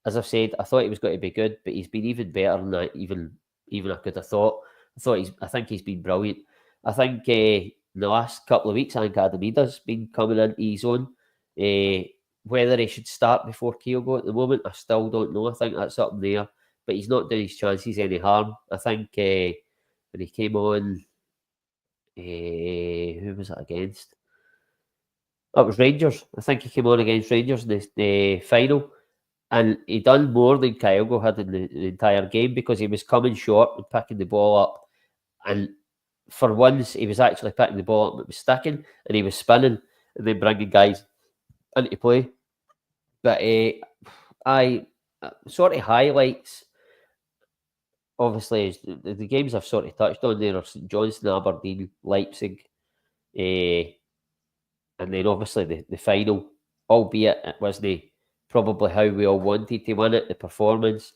As I've said, I thought he was going to be good, but he's been even better than I even I could have thought. I think he's been brilliant. I think in the last couple of weeks, I think Adamida's been coming into his own. Whether he should start before Kyogo at the moment, I still don't know. I think that's up in the air, but he's not doing his chances any harm. I think when he came on, who was it against? That was Rangers. I think he came on against Rangers in the final, and he done more than Kyogo had in the entire game because he was coming short and picking the ball up, and for once he was actually picking the ball up, it was sticking, and he was spinning and then bringing guys into play. But I sort of highlights, obviously, is the games I've sort of touched on there are St Johnstone, Aberdeen, Leipzig, and then obviously the final, albeit it wasn't probably how we all wanted to win it, the performance,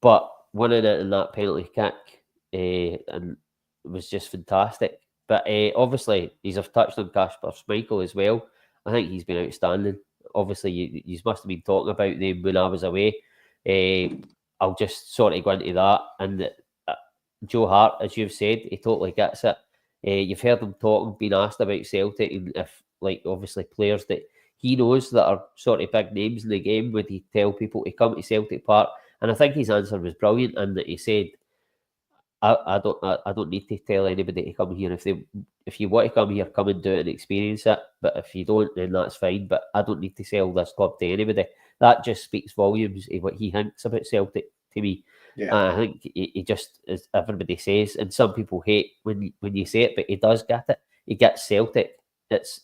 but winning it in that penalty kick and it was just fantastic. But obviously, I've touched on Casper Schmeichel as well. I think he's been outstanding. Obviously, you must have been talking about them when I was away. I'll just sort of go into that. And Joe Hart, as you've said, he totally gets it. You've heard him talking, being asked about Celtic, and if, like, obviously players that he knows that are sort of big names in the game, would he tell people to come to Celtic Park? And I think his answer was brilliant, and that he said, I don't need to tell anybody to come here. If you want to come here, come and do it and experience it. But if you don't, then that's fine. But I don't need to sell this club to anybody. That just speaks volumes of what he thinks about Celtic to me. Yeah. I think he just, as everybody says, and some people hate when you say it, but he does get it. He gets Celtic. It's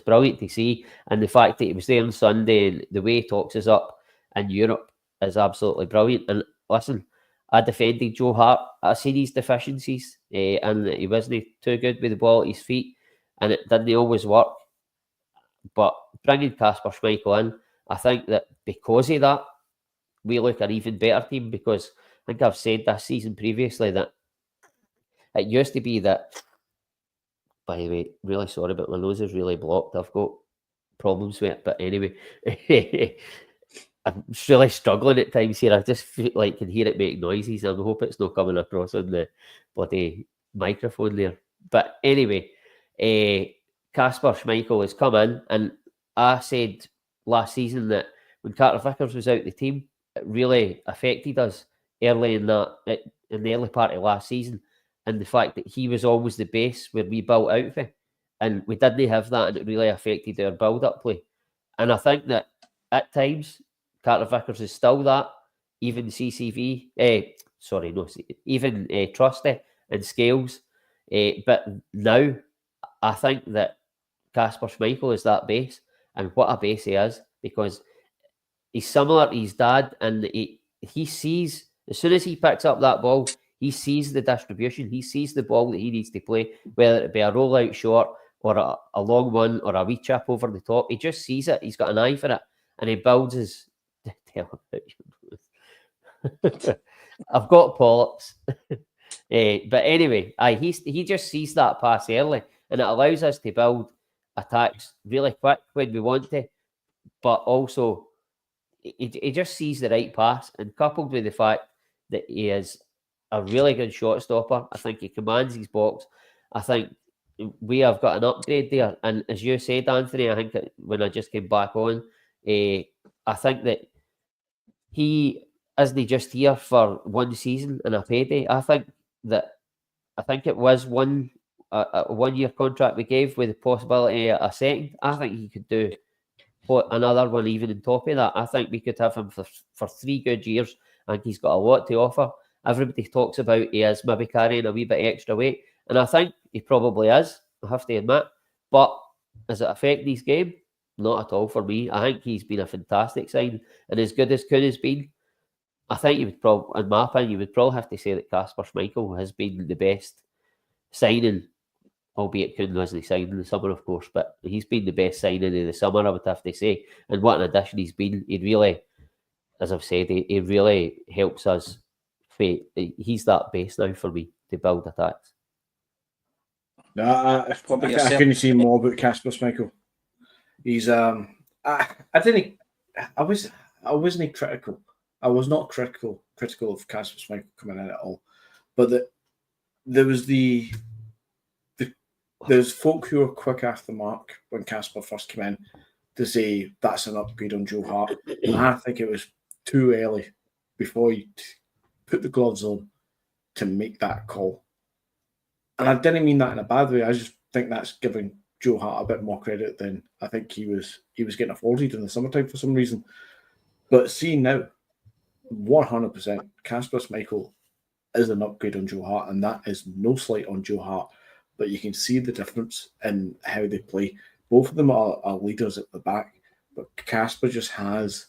brilliant to see. And the fact that he was there on Sunday and the way he talks us up in Europe is absolutely brilliant. And listen, I defended Joe Hart. I seen his deficiencies and he wasn't too good with the ball at his feet, and it didn't always work. But bringing Casper Schmeichel in, I think that because of that, we look an even better team, because I think I've said this season previously that it used to be that, by the way, really sorry, but my nose is really blocked. I've got problems with it. But anyway, I'm really struggling at times here. I just feel like I can hear it make noises. I hope it's not coming across on the bloody microphone there. But anyway, Casper Schmeichel has come in, and I said last season that when Carter Vickers was out the team, it really affected us early in the early part of last season, and the fact that he was always the base where we built out for, and we didn't have that, and it really affected our build-up play. And I think that at times Carter Vickers is still that, even CCV, even Trusty and Scales. But now I think that Casper Schmeichel is that base, and what a base he is, because he's similar to his dad, and he sees, as soon as he picks up that ball, he sees the distribution, he sees the ball that he needs to play, whether it be a rollout short or a long one or a wee chip over the top. He just sees it, he's got an eye for it, and he builds his... I've got polyps. But anyway, he just sees that pass early, and it allows us to build attacks really quick when we want to. but also he just sees the right pass, and coupled with the fact that he is a really good shot stopper, I think he commands his box. I think we have got an upgrade there, and as you said, Anthony, I think that when I just came back on, I think that he isn't just here for one season and a payday. I think it was a 1 year contract we gave with the possibility of a second. I think he could do another one even on top of that. I think we could have him for 3 good years. I think he's got a lot to offer. Everybody talks about he is maybe carrying a wee bit extra weight, and I think he probably is, I have to admit. But does it affect his game? Not at all for me. I think he's been a fantastic sign, and as good as Kuhn has been, I think you would probably, in my opinion, you would probably have to say that Casper Schmeichel has been the best signing, albeit Kuhn wasn't signed in the summer, of course, but he's been the best signing of the summer, I would have to say. And what an addition he's been. He really, as I've said, he really helps us. He's that base now for me to build attacks. No, I couldn't see more about Casper Schmeichel. He's I wasn't critical. I was not critical of Casper Schmeichel coming in at all. But there's folk who were quick after the mark when Casper first came in to say that's an upgrade on Joe Hart. And I think it was too early before you put the gloves on to make that call. And I didn't mean that in a bad way. I just think that's giving Joe Hart a bit more credit than I think he was getting afforded in the summertime for some reason. But see now, 100%, Casper Schmeichel is an upgrade on Joe Hart, and that is no slight on Joe Hart. But you can see the difference in how they play. Both of them are leaders at the back, but Casper just has.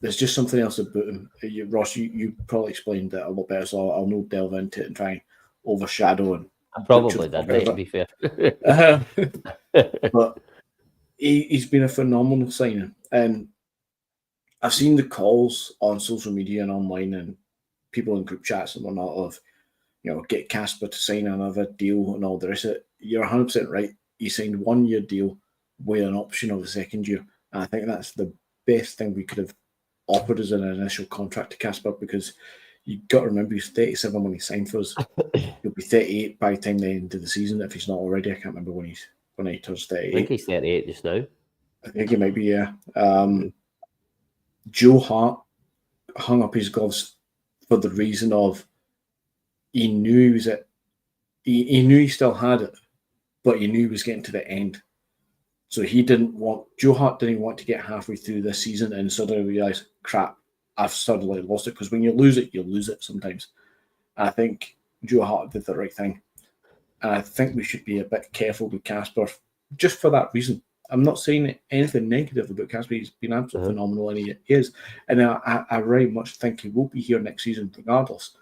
There's just something else about him. Ross, you probably explained it a lot better, so I'll not delve into it and try and overshadow and. I probably did, to be fair. But he's been a phenomenal signing, and I've seen the calls on social media and online, and people in group chats and whatnot of, get Casper to sign another deal and all the rest of it. You're 100% right. He signed 1 year deal with an option of a second year, and I think that's the best thing we could have offered as an initial contract to Casper, because you got to remember he's 37 when he signed for us. He'll be 38 by the time the end of the season if he's not already. I can't remember when he turns 38. I think he's 38 just now. I think he might be, yeah. Joe Hart hung up his gloves for the reason of he knew he knew he still had it, but he knew he was getting to the end. So Joe Hart didn't want to get halfway through this season and suddenly realise, crap, I've suddenly lost it. Because when you lose it sometimes. I think Joe Hart did the right thing. And I think we should be a bit careful with Casper just for that reason. I'm not saying anything negative about Casper. He's been absolutely phenomenal, and he is. And I very much think he will be here next season regardless.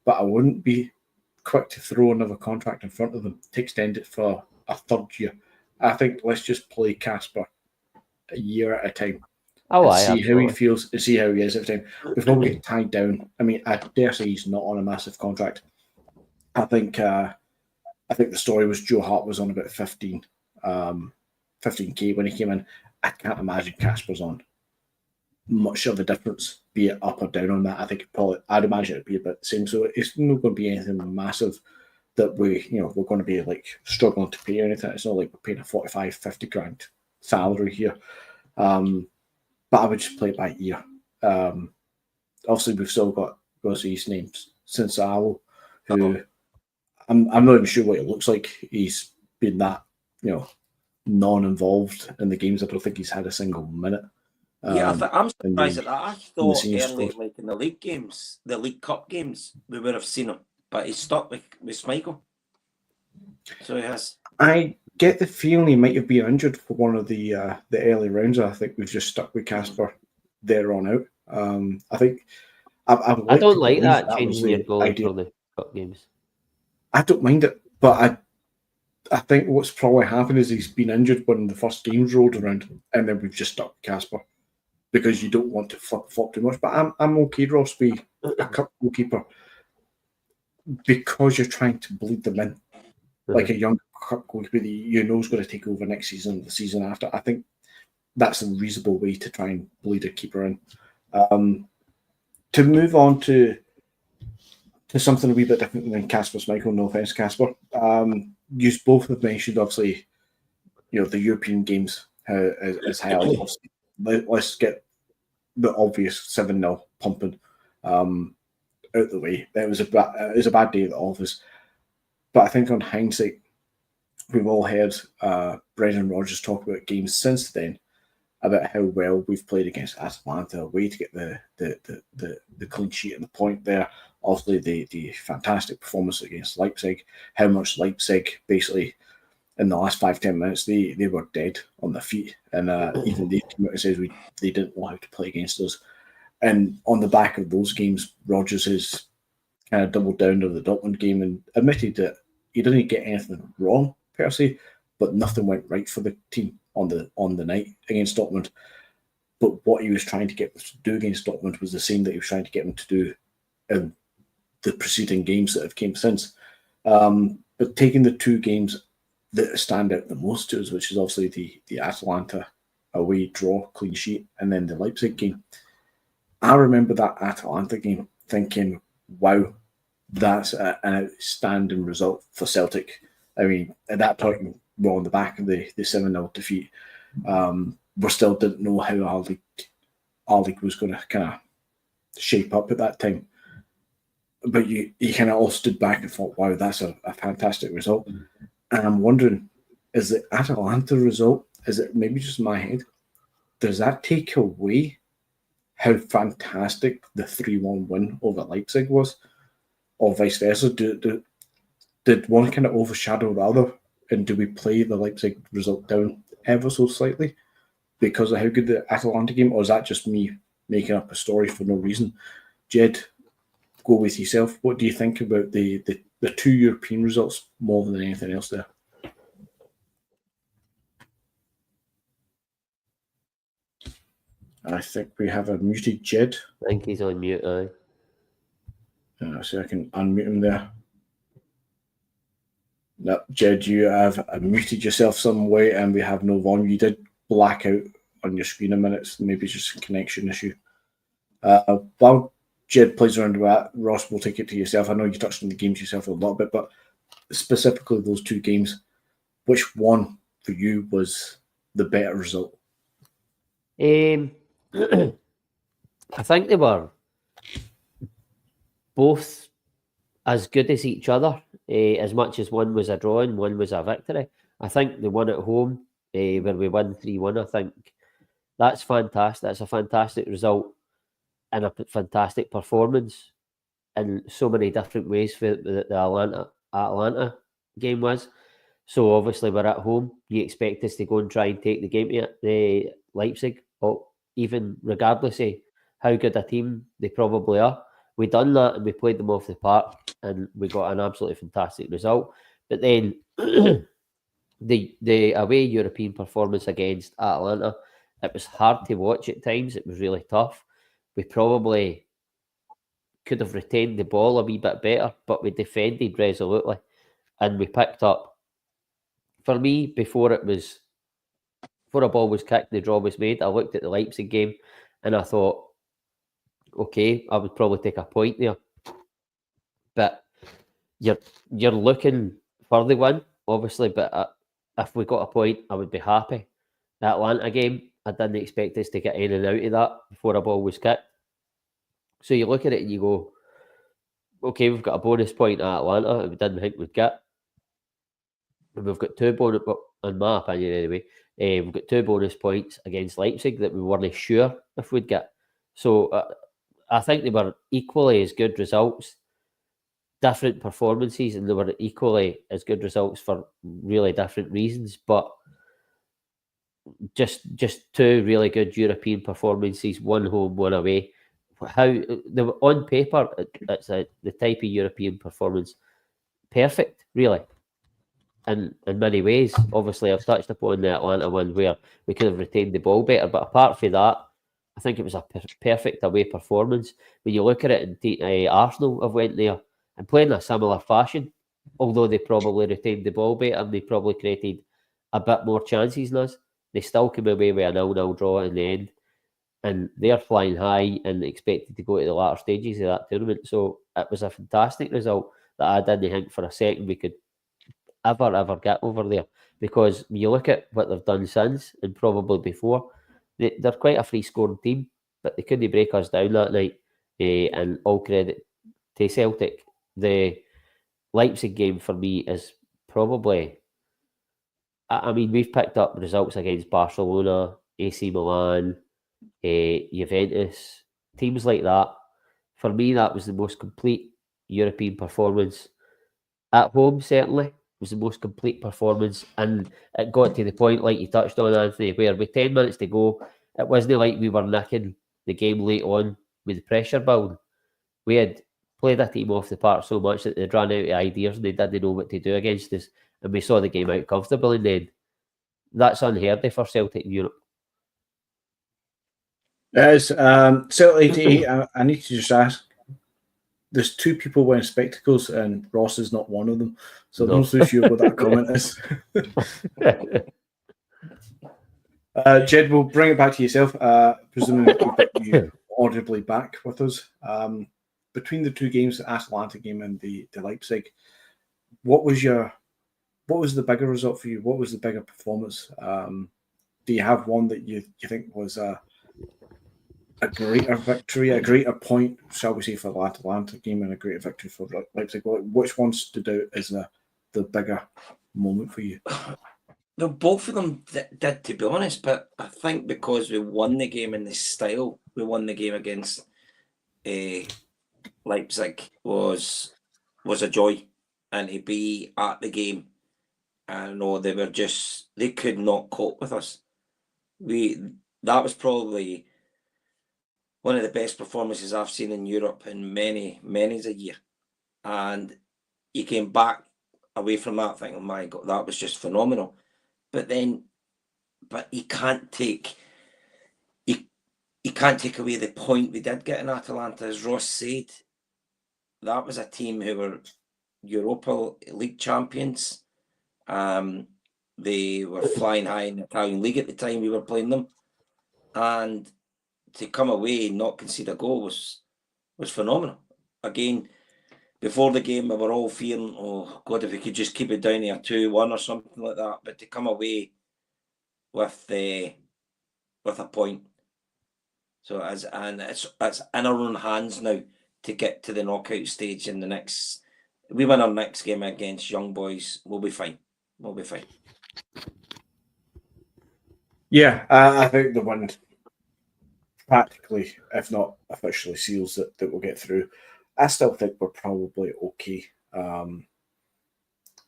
But I wouldn't be quick to throw another contract in front of them to extend it for a third year. I think let's just play Casper a year at a time. See how he feels, and see how he is every time before we get tied down. I mean, I dare say he's not on a massive contract. I think the story was Joe Hart was on about 15K when he came in. I can't imagine Casper's on much of a difference, be it up or down on that. I think I'd imagine it'd be about the same. So it's not going to be anything massive that we're going to be like struggling to pay or anything. It's not like we're paying a 45-50 grand salary here. But I would just play it by ear. Obviously, we've still got his names Sinsalo, who I'm not even sure what it looks like. He's been that non-involved in the games. I don't think he's had a single minute. I'm surprised at that. I thought early, like in the league games, the League Cup games, we would have seen him, but he's stuck with Schmeichel. So he has. I get the feeling he might have been injured for one of the early rounds. I think we've just stuck with Casper there on out. I think I don't like that changing your goal for the cup games. I don't mind it, but I think what's probably happened is he's been injured when the first games rolled around, and then we've just stuck with Casper because you don't want to flop too much. But I'm okay, Ross, be a cup goalkeeper because you're trying to bleed them in. Like a young cup goalkeeper that you know is going to take over next season, the season after. I think that's a reasonable way to try and bleed a keeper in. To move on to something a wee bit different than Casper Schmeichel, no offense, Casper. You both have mentioned, obviously, the European games as held. Let's get the obvious 7-0 pumping out the way. It was a bad day at the office, but I think on hindsight, we've all heard Brendan Rodgers talk about games since then, about how well we've played against Atalanta away to get the clean sheet and the point there. Obviously, the fantastic performance against Leipzig, how much Leipzig basically in the last 5-10 minutes they were dead on their feet, and even they came out and says they didn't know how to play against us. And on the back of those games, Rodgers has kind of doubled down on the Dortmund game and admitted that he didn't get anything wrong per se, but nothing went right for the team on the night against Dortmund. But what he was trying to get to do against Dortmund was the same that he was trying to get them to do in the preceding games that have came since. But taking the two games that stand out the most to us, which is obviously the Atalanta away draw, clean sheet, and then the Leipzig game. I remember that Atalanta game thinking, wow, that's an outstanding result for Celtic. I mean, at that point, we're on the back of the 7-0 defeat. We still didn't know how our league was going to kind of shape up at that time. But you kind of all stood back and thought, wow, that's a fantastic result. And I'm wondering, is the Atalanta result, is it maybe just my head, does that take away how fantastic the 3-1 win over Leipzig was? Or vice versa? Did one kind of overshadow the other? And do we play the Leipzig result down ever so slightly because of how good the Atalanta game? Or is that just me making up a story for no reason? Jed, go with yourself. What do you think about the two European results more than anything else there? I think we have a muted Jed. I think he's on mute, aye. So I can unmute him there. No, Jed, you have muted yourself some way and we have no volume. You did black out on your screen a minute, so maybe it's just a connection issue. While Jed plays around with that, Ross, will take it to yourself. I know you touched on the games yourself a little bit, but specifically those two games, which one for you was the better result? I think they were both as good as each other, as much as one was a draw and one was a victory. I think the one at home, where we won 3-1, I think that's fantastic. That's a fantastic result and a fantastic performance in so many different ways for the Atalanta game was. So obviously we're at home. You expect us to go and try and take the game to the Leipzig, or even regardless of how good a team they probably are. We done that and we played them off the park and we got an absolutely fantastic result. But then the away European performance against Atalanta, it was hard to watch at times. It was really tough. We probably could have retained the ball a wee bit better, but we defended resolutely and we picked up. For me, before a ball was kicked, the draw was made, I looked at the Leipzig game and I thought, okay, I would probably take a point there. But you're looking for the win, obviously, but if we got a point, I would be happy. The Atlanta game, I didn't expect us to get in and out of that before a ball was kicked. So you look at it and you go, okay, we've got a bonus point at Atlanta that we didn't think we'd get. And we've got two bonus, in my opinion anyway, we've got 2 bonus points against Leipzig that we weren't sure if we'd get. So I think they were equally as good results, different performances, and they were equally as good results for really different reasons. But just 2 really good European performances, one home, one away. How they were on paper, it's the type of European performance, perfect, really. In many ways, obviously, I've touched upon the Atlanta one where we could have retained the ball better, but apart from that, I think it was a perfect away performance. When you look at it, and Arsenal have went there and played in a similar fashion, although they probably retained the ball better and they probably created a bit more chances than us. They still came away with a 0-0 draw in the end, and they're flying high and expected to go to the latter stages of that tournament. So it was a fantastic result that I didn't think for a second we could ever get over there, because when you look at what they've done since and probably before, they're quite a free scoring team, but they couldn't break us down that night. And all credit to Celtic. The Leipzig game for me is probably, I mean, we've picked up results against Barcelona, AC Milan, Juventus, teams like that. For me, that was the most complete European performance. At home, certainly, was the most complete performance. And it got to the point, like you touched on, Anthony, where with 10 minutes to go, it wasn't like we were nicking the game late on with the pressure build. We had played a team off the park so much that they'd run out of ideas and they didn't know what to do against us. And we saw the game out comfortable in the end. That's unheard of for Celtic in Europe. As Celtic 88, I need to just ask. There's two people wearing spectacles, and Ross is not one of them. So I'm not so sure what that comment is. Jed, we'll bring it back to yourself. Presumably we've got you audibly back with us. Between the two games, the Atalanta game and the Leipzig, what was the bigger result for you? What was the bigger performance? Do you have one that you think was a greater victory, a greater point, shall we say, for the Atalanta game, and a greater victory for Leipzig? Which one stood out as the bigger moment for you? Well, both of them did, to be honest, but I think because we won the game in this style, we won the game against Leipzig was a joy, and to be at the game, I know they could not cope with us. That was probably one of the best performances I've seen in Europe in many a year, and you came back away from that thinking, oh my God, that was just phenomenal. But you can't take away the point we did get in Atalanta. As Ross said, that was a team who were Europa League champions. They were flying high in the Italian league at the time we were playing them, and to come away and not concede a goal was phenomenal. Again, before the game, we were all fearing, oh God, if we could just keep it down to a 2-1 or something like that. But to come away with a point, so it's in our own hands now to get to the knockout stage. In the next, we win our next game against Young Boys, we'll be fine. We'll be fine. Yeah, I think the win practically, if not officially, seals that we'll get through. I still think we're probably okay.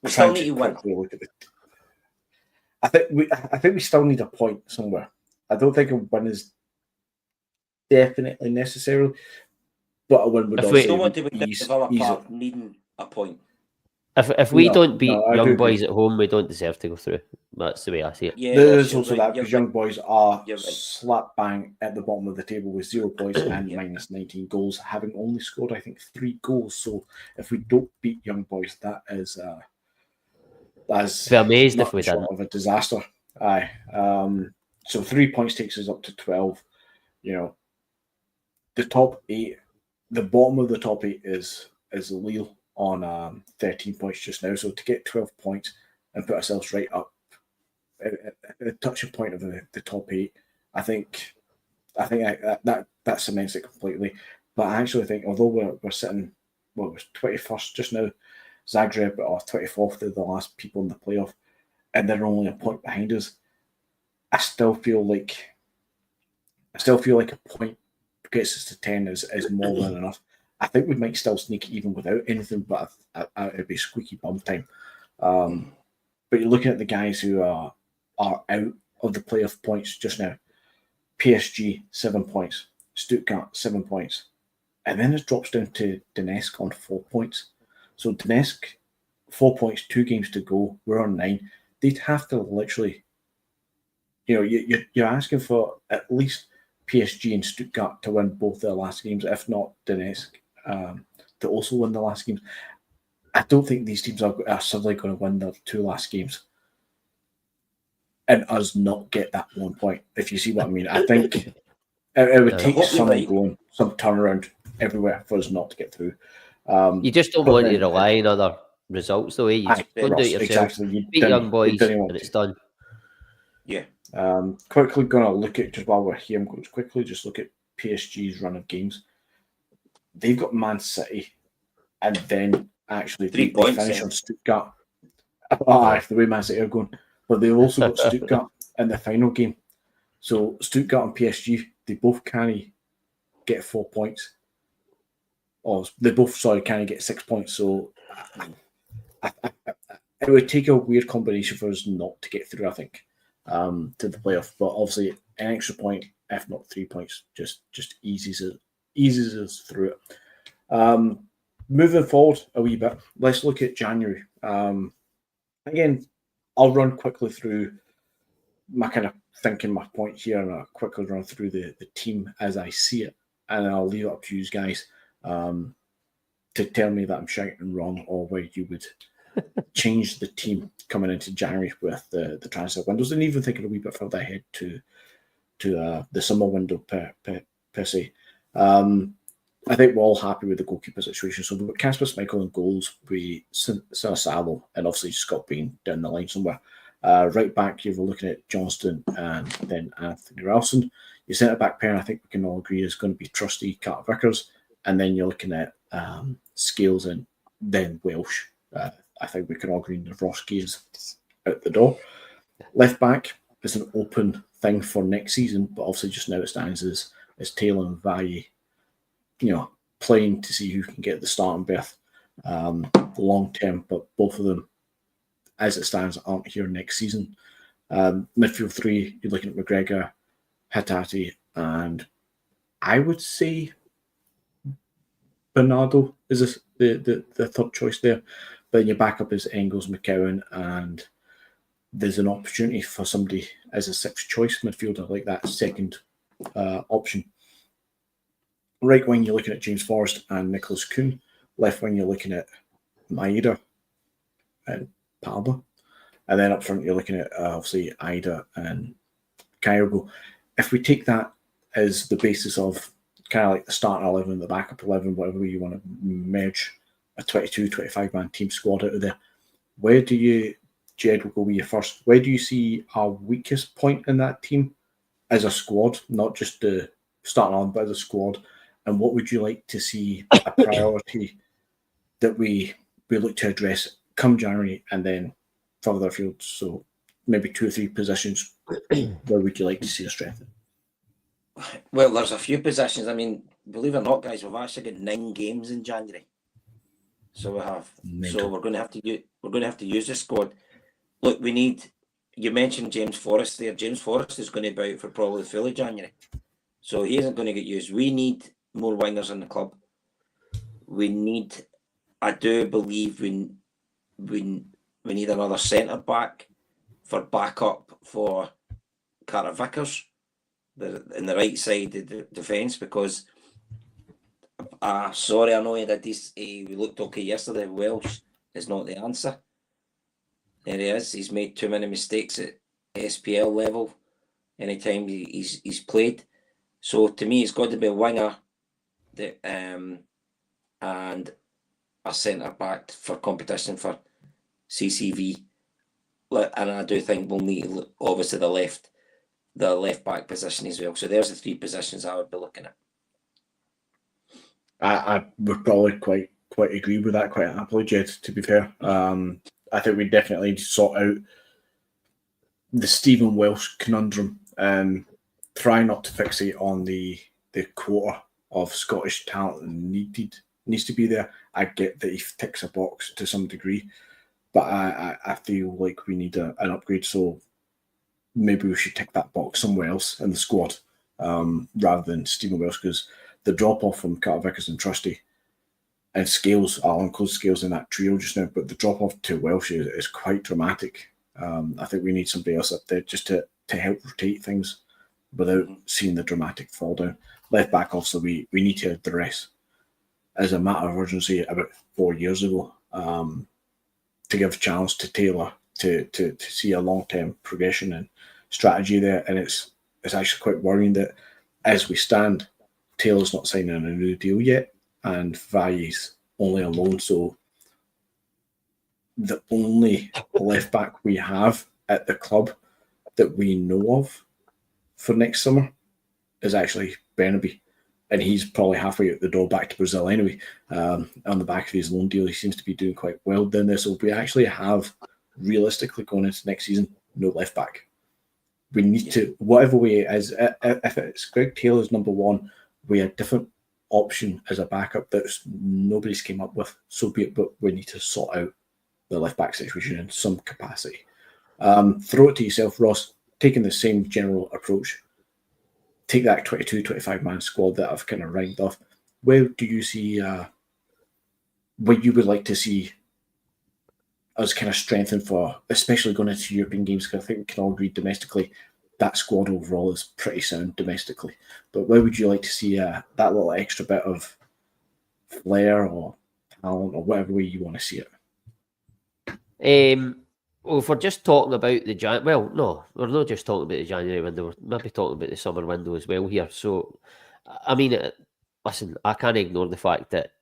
We still need to win. I think we still need a point somewhere. I don't think a win is definitely necessary, but a win would also don't want to develop needing a point. If we don't beat Young Boys at home, we don't deserve to go through. That's the way I see it. Yeah, there's also that, because Young Boys are slap bang at the bottom of the table with 0 points and minus 19 goals, having only scored, I think, 3 goals. So if we don't beat Young Boys, that's be amazed if we short didn't. of a disaster. Aye. So 3 points takes us up to 12. You know, the top 8, the bottom of the top 8 is Lille on 13 points just now. So to get 12 points and put ourselves right up at the touching point of the top 8, I think that cements it completely. But I actually think, although we're sitting, we're 21st just now, Zagreb are 24th, they're the last people in the playoff, and they're only a point behind us. I still feel like a point gets us to 10 is more than enough. I think we might still sneak even without anything, but it'd be squeaky bum time. But you're looking at the guys who are out of the playoff points just now. PSG, 7 points. Stuttgart, 7 points. And then it drops down to Donetsk on 4 points. So Donetsk, 4 points, 2 games to go. We're on 9. They'd have to literally, you're asking for at least PSG and Stuttgart to win both their last games, if not Donetsk to also win the last games. I don't think these teams are suddenly going to win their 2 last games. and us not get that 1 point. If you see what I mean, I think it would take some turnaround everywhere for us not to get through. You just don't want to rely on other results, though. You just go and do it yourself. Exactly. Beat Young Boys, and it's done. Yeah. Quickly going to look at, just while we're here, I'm going to quickly just look at PSG's run of games. They've got Man City, and then actually they finish on Stuttgart. The way Man City are going. But they've also got Stuttgart in the final game. So Stuttgart and PSG, they both can't get 4 points. Or they both, can't get 6 points. So it would take a weird combination for us not to get through, I think, to the playoff. But obviously, an extra point, if not 3 points, just eases us through it. Moving forward a wee bit, let's look at January. Again, I'll run quickly through my kind of thinking, my point here, and I'll quickly run through the team as I see it, and I'll leave it up to you guys to tell me that I'm shouting wrong or where you would change the team coming into January with the transfer windows, and even thinking a wee bit further ahead to the summer window per se. I think we're all happy with the goalkeeper situation. So we've got Casper Schmeichel in goals, we Salo, and obviously Scott Bain down the line somewhere. Right back, you're looking at Johnston and then Anthony Ralston. Your centre back pair, I think we can all agree, is going to be Trusty, Carter Vickers, and then you're looking at Scales and then Welsh. I think we can all agree that Roski is out the door. Left back is an open thing for next season, but obviously just now it stands as Taylor and Valle, playing to see who can get the starting berth long term, but both of them, as it stands, aren't here next season. Midfield three, you're looking at McGregor, Hatate, and I would say Bernardo is the third choice there. But your backup is Engels, McCowan, and there's an opportunity for somebody as a sixth choice midfielder, like that second option. Right wing, you're looking at James Forrest and Nicholas Kuhn. Left wing, you're looking at Maeda and Palma. And then up front, you're looking at, obviously, Ida and Kyogo. If we take that as the basis of kind of like the starting 11, the backup 11, whatever you want to merge a 22, 25-man team squad out of there, where do you, Jed, will go with you first, where do you see our weakest point in that team as a squad, not just the starting on, but as a squad? And what would you like to see a priority that we look to address come January and then further afield? So maybe 2 or 3 positions. Where would you like to see a strengthen? Well, there's a few positions. I mean, believe it or not, guys, we've actually got 9 games in January. So we have. So we're going to have to use the squad. Look, we need. You mentioned James Forrest there. James Forrest is going to be out for probably full of January, so he isn't going to get used. We need more wingers in the club. We need. I do believe we need another centre back for backup for Carter Vickers, in the right side of the defence, because. Sorry, I know we looked okay yesterday. Welsh is not the answer. There he is. He's made too many mistakes at SPL level anytime he's played. So to me, it's got to be a winger and a centre back for competition for CCV. And I do think we'll need, obviously, the left back position as well. So there's the 3 positions I would be looking at. I would probably quite agree with that quite happily, Jed, to be fair. I think we definitely sort out the Stephen Welsh conundrum and try not to fixate on the quota of Scottish talent needs to be there. I get that he ticks a box to some degree, but I feel like we need an upgrade, so maybe we should tick that box somewhere else in the squad rather than Stephen Welsh, because the drop-off from Carter Vickers and Trusty and Scales, I'll include Scales in that trio just now, but the drop-off to Welsh is quite dramatic. I think we need somebody else up there just to help rotate things without seeing the dramatic fall down. Left back, also, we need to address as a matter of urgency about 4 years ago to give a chance to Taylor to see a long-term progression and strategy there. And it's actually quite worrying that as we stand, Taylor's not signing a new deal yet, and Vaille's only a loan. So the only left back we have at the club that we know of for next summer is actually Bernabe. And he's probably halfway out the door back to Brazil anyway. On the back of his loan deal, he seems to be doing quite well down there. So we actually have, realistically, going into next season, no left back. We need to, whatever way it is, if it's Greg Taylor's number one, we have a different option as a backup that nobody's came up with. So be it, but we need to sort out the left back situation in some capacity. Throw it to yourself, Ross, taking the same general approach. Take that 22, 25-man squad that I've kind of ranked off. Where do you see, where you would like to see us kind of strengthen for, especially going into European games? Because I think we can all agree domestically, that squad overall is pretty sound domestically. But where would you like to see that little extra bit of flair or talent or whatever way you want to see it? Well, if we're just talking about the well, no, we're not just talking about the January window. We're maybe talking about the summer window as well here. So, I mean, listen, I can't ignore the fact that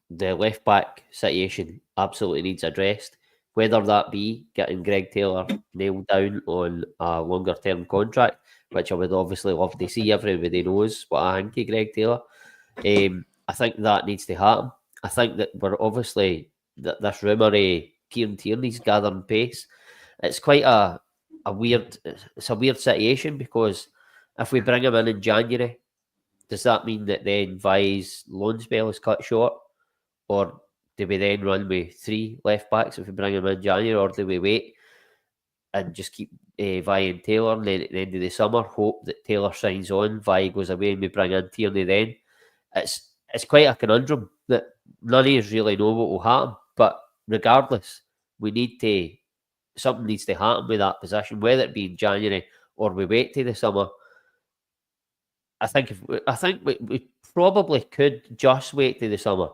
the left back situation absolutely needs addressed. Whether that be getting Greg Taylor nailed down on a longer term contract, which I would obviously love to see. Everybody knows what I think of Greg Taylor. I think that needs to happen. I think that we're obviously this rumour Kieran Tierney's gathering pace. It's quite a weird situation, because if we bring him in January, does that mean that then Vaille's loan spell is cut short? Or do we then run with 3 left backs if we bring him in January, or do we wait and just keep Vaille and Taylor, and then at the end of the summer hope that Taylor signs on, Vaille goes away, and we bring in Tierney then? It's quite a conundrum that none of us really know what will happen. But regardless, something needs to happen with that position, whether it be in January or we wait till the summer. I think we probably could just wait till the summer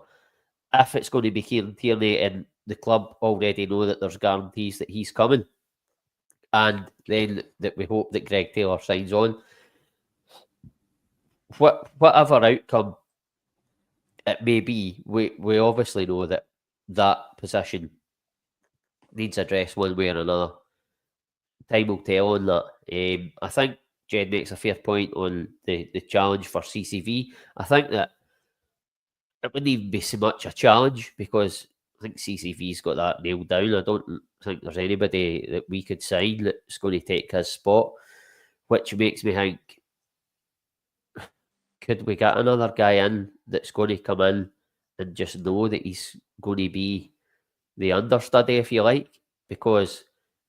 if it's going to be Kieran Tierney and the club already know that there's guarantees that he's coming, and then that we hope that Greg Taylor signs on. Whatever outcome it may be, we obviously know that position needs addressed one way or another. Time will tell on that. I think Jed makes a fair point on the challenge for CCV. I think that it wouldn't even be so much a challenge, because I think CCV's got that nailed down. I don't think there's anybody that we could sign that's going to take his spot, which makes me think, could we get another guy in that's going to come in and just know that he's going to be the understudy, if you like? Because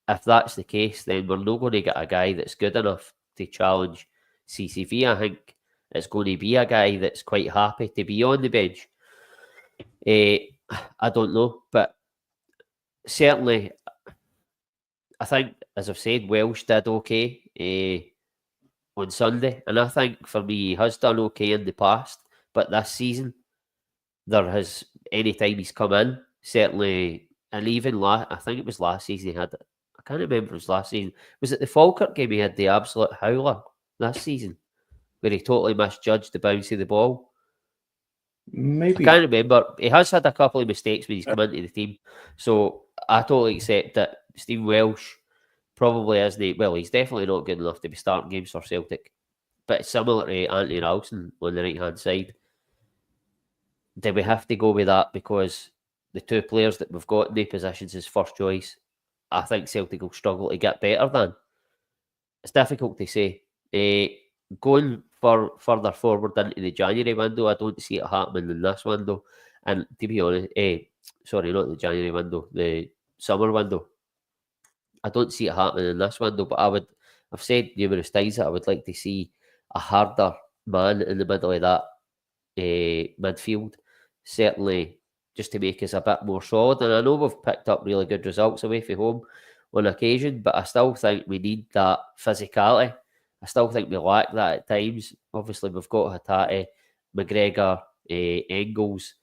if that's the case, then we're not going to get a guy that's good enough to challenge CCV. I think it's going to be a guy that's quite happy to be on the bench. I don't know, but certainly I think, as I've said, Welsh did okay on Sunday, and I think for me he has done okay in the past, but this season any time he's come in, certainly, and even I think it was last season he had, I can't remember if it was last season, was it the Falkirk game he had the absolute howler last season, where he totally misjudged the bounce of the ball? Maybe. I can't remember. He has had a couple of mistakes when he's come into the team, so I totally accept that Stephen Welsh probably isn't. Well, he's definitely not good enough to be starting games for Celtic. But similar to Anthony Ralston on the right hand side, do we have to go with that because the 2 players that we've got in the positions as first choice, I think Celtic will struggle to get better than? It's difficult to say. Going further forward into the January window, I don't see it happening in this window. And to be honest, sorry, not the January window, the summer window. I don't see it happening in this window, but I've said numerous times that I would like to see a harder man in the middle of that midfield, certainly just to make us a bit more solid. And I know we've picked up really good results away from home on occasion, but I still think we need that physicality. I still think we lack that at times. Obviously, we've got Hatate, McGregor, Engels,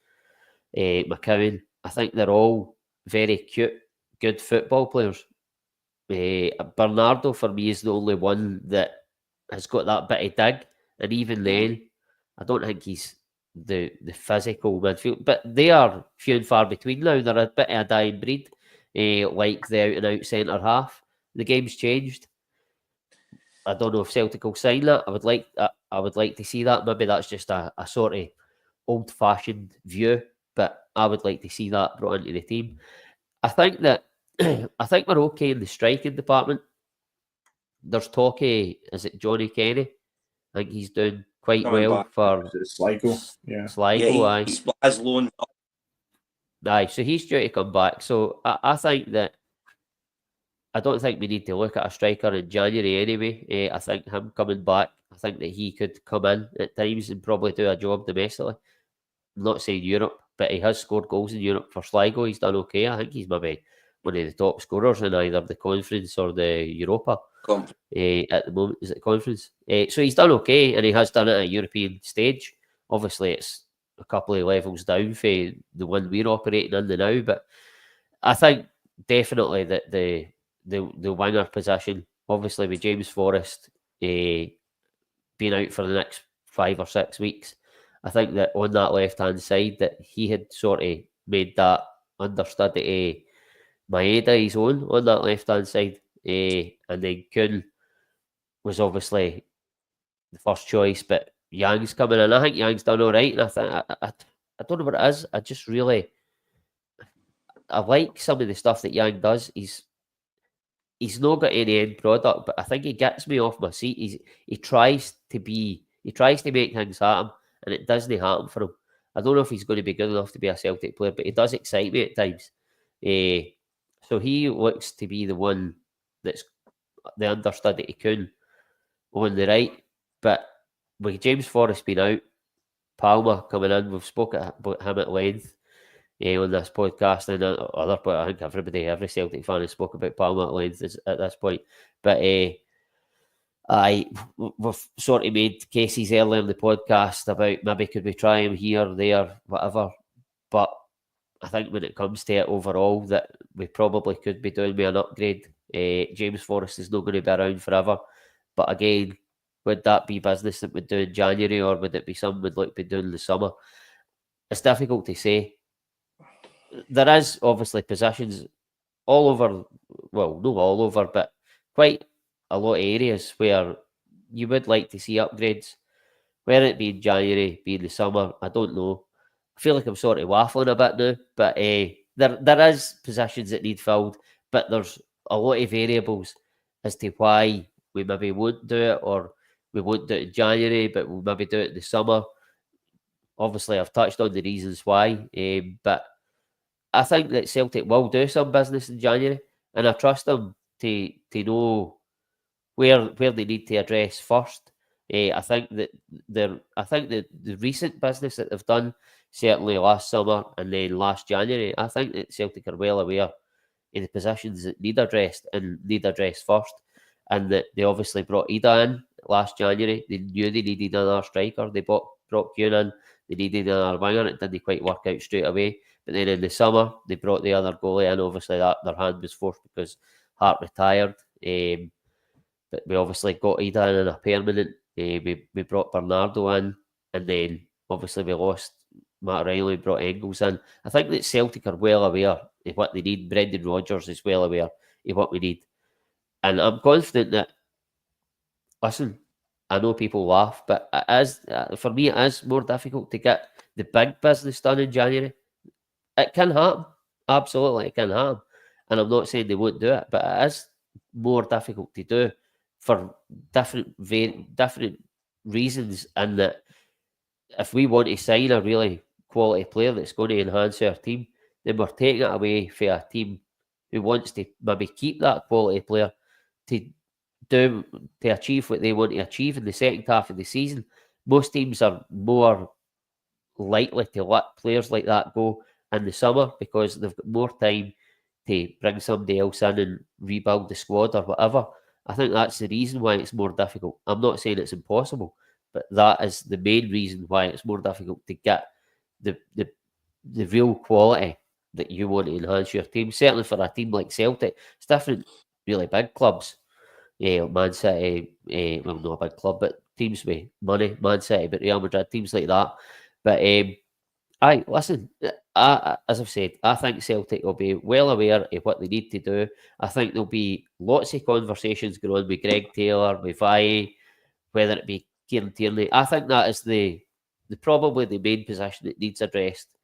McCowan. I think they're all very cute, good football players. Bernardo for me is the only one that has got that bit of dig, and even then, I don't think he's the physical midfield. But they are few and far between now. They're a bit of a dying breed, like the out and out centre half. The game's changed. I don't know if Celtic will sign that. I would like to see that. Maybe that's just a sort of old fashioned view, but I would like to see that brought into the team. I think that I think we're okay in the striking department. There's talk is it Johnny Kenny? I think he's doing quite Coming well back. for Sligo. Yeah. Sligo. Aye. He's as loan. Aye, so he's due to come back. So I think that I don't think we need to look at a striker in January anyway. I think him coming back, I think that he could come in at times and probably do a job domestically. I'm not saying Europe, but he has scored goals in Europe for Sligo. He's done okay. I think he's maybe one of the top scorers in either the Conference or the Europa at the moment. Is it the Conference? So he's done okay, and he has done it at a European stage. Obviously, it's a couple of levels down for the one we're operating under now, but I think definitely that the winger position, obviously with James Forrest being out for the next 5 or 6 weeks, I think that on that left-hand side that he had sort of made that understudy Maeda his own on that left-hand side. And then Kuhn was obviously the first choice, but Yang's coming in. I think Yang's done all right, and I think I don't know what it is. I just really I like some of the stuff that Yang does. He's not got any end product, but I think he gets me off my seat. He tries to make things happen, and it doesn't happen for him. I don't know if he's going to be good enough to be a Celtic player, but he does excite me at times. So he looks to be the one that's the understudy to Kuhn on the right. But with James Forrest being out, Palmer coming in, we've spoken about him at length on this podcast, and other point, I think every Celtic fan has spoken about Palmer at length at this point. But we've sort of made cases earlier in the podcast about maybe could we try him here, there, whatever. But I think when it comes to it overall, that we probably could be doing with an upgrade. James Forrest is not going to be around forever. But again, would that be business that we'd do in January, or would it be something we'd like to be doing in the summer? It's difficult to say. There is obviously positions all over, well, not all over, but quite a lot of areas where you would like to see upgrades. Whether it be in January, be in the summer, I don't know. I feel like I'm sort of waffling a bit now, but there is positions that need filled, but there's a lot of variables as to why we maybe won't do it, or we won't do it in January, but we'll maybe do it in the summer. Obviously, I've touched on the reasons why, but I think that Celtic will do some business in January, and I trust them to know where they need to address first. I think that the recent business that they've done, certainly last summer and then last January, I think that Celtic are well aware of the positions that need addressed and need addressed first, and that they obviously brought Ida in last January. They knew they needed another striker. They brought Kuhn in. They needed another winger. It didn't quite work out straight away. But then in the summer, they brought the other goalie in. Obviously, that their hand was forced because Hart retired. But we obviously got Ida in a permanent. We brought Bernardo in, and then obviously we lost Matt Riley, brought Engels in. I think that Celtic are well aware of what they need. Brendan Rodgers is well aware of what we need. And I'm confident that, listen, I know people laugh, but for me, it is more difficult to get the big business done in January. It can happen. Absolutely, it can happen. And I'm not saying they won't do it, but it is more difficult to do for different reasons. And that if we want to sign a really quality player that's going to enhance our team, then we're taking it away from a team who wants to maybe keep that quality player to achieve what they want to achieve in the second half of the season. Most teams are more likely to let players like that go in the summer because they've got more time to bring somebody else in and rebuild the squad or whatever. I think that's the reason why it's more difficult. I'm not saying it's impossible, but that is the main reason why it's more difficult to get the real quality that you want to enhance your team. Certainly for a team like Celtic, it's different really big clubs. Man City, well, not a big club, but teams with money, Man City, but Real Madrid, teams like that. But listen, as I've said, I think Celtic will be well aware of what they need to do. I think there'll be lots of conversations going on with Greg Taylor, with Valle, whether it be Kieran Tierney. I think that is the probably the main position that needs addressed.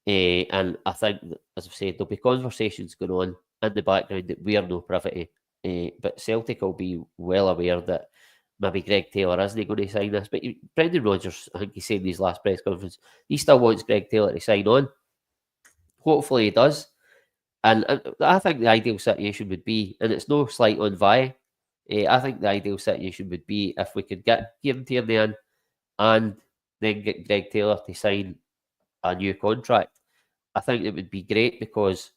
And I think, as I've said, there'll be conversations going on in the background that we are no privy to. But Celtic will be well aware that maybe Greg Taylor isn't going to sign this. But Brendan Rodgers, I think he said in his last press conference, he still wants Greg Taylor to sign on. Hopefully he does. And I think the ideal situation would be, and it's no slight on Valle, I think the ideal situation would be if we could get Kieran Tierney in and then get Greg Taylor to sign a new contract. I think it would be great because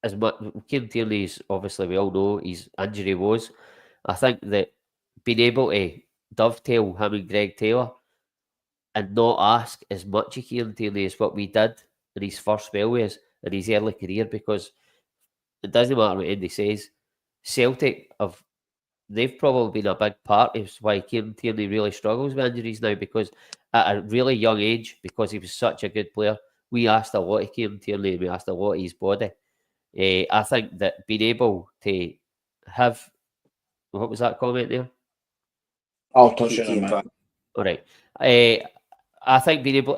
as much Kieran Tierney is obviously, we all know his injury woes. I think that being able to dovetail him and Greg Taylor and not ask as much of Kieran Tierney as what we did in his first spell with us in his early career, because it doesn't matter what Andy says, Celtic they've probably been a big part of why Kieran Tierney really struggles with injuries now, because at a really young age, because he was such a good player, we asked a lot of Kieran Tierney and we asked a lot of his body. I think that being able to have, what was that comment there? I'll touch it in a minute. All right. I think being able,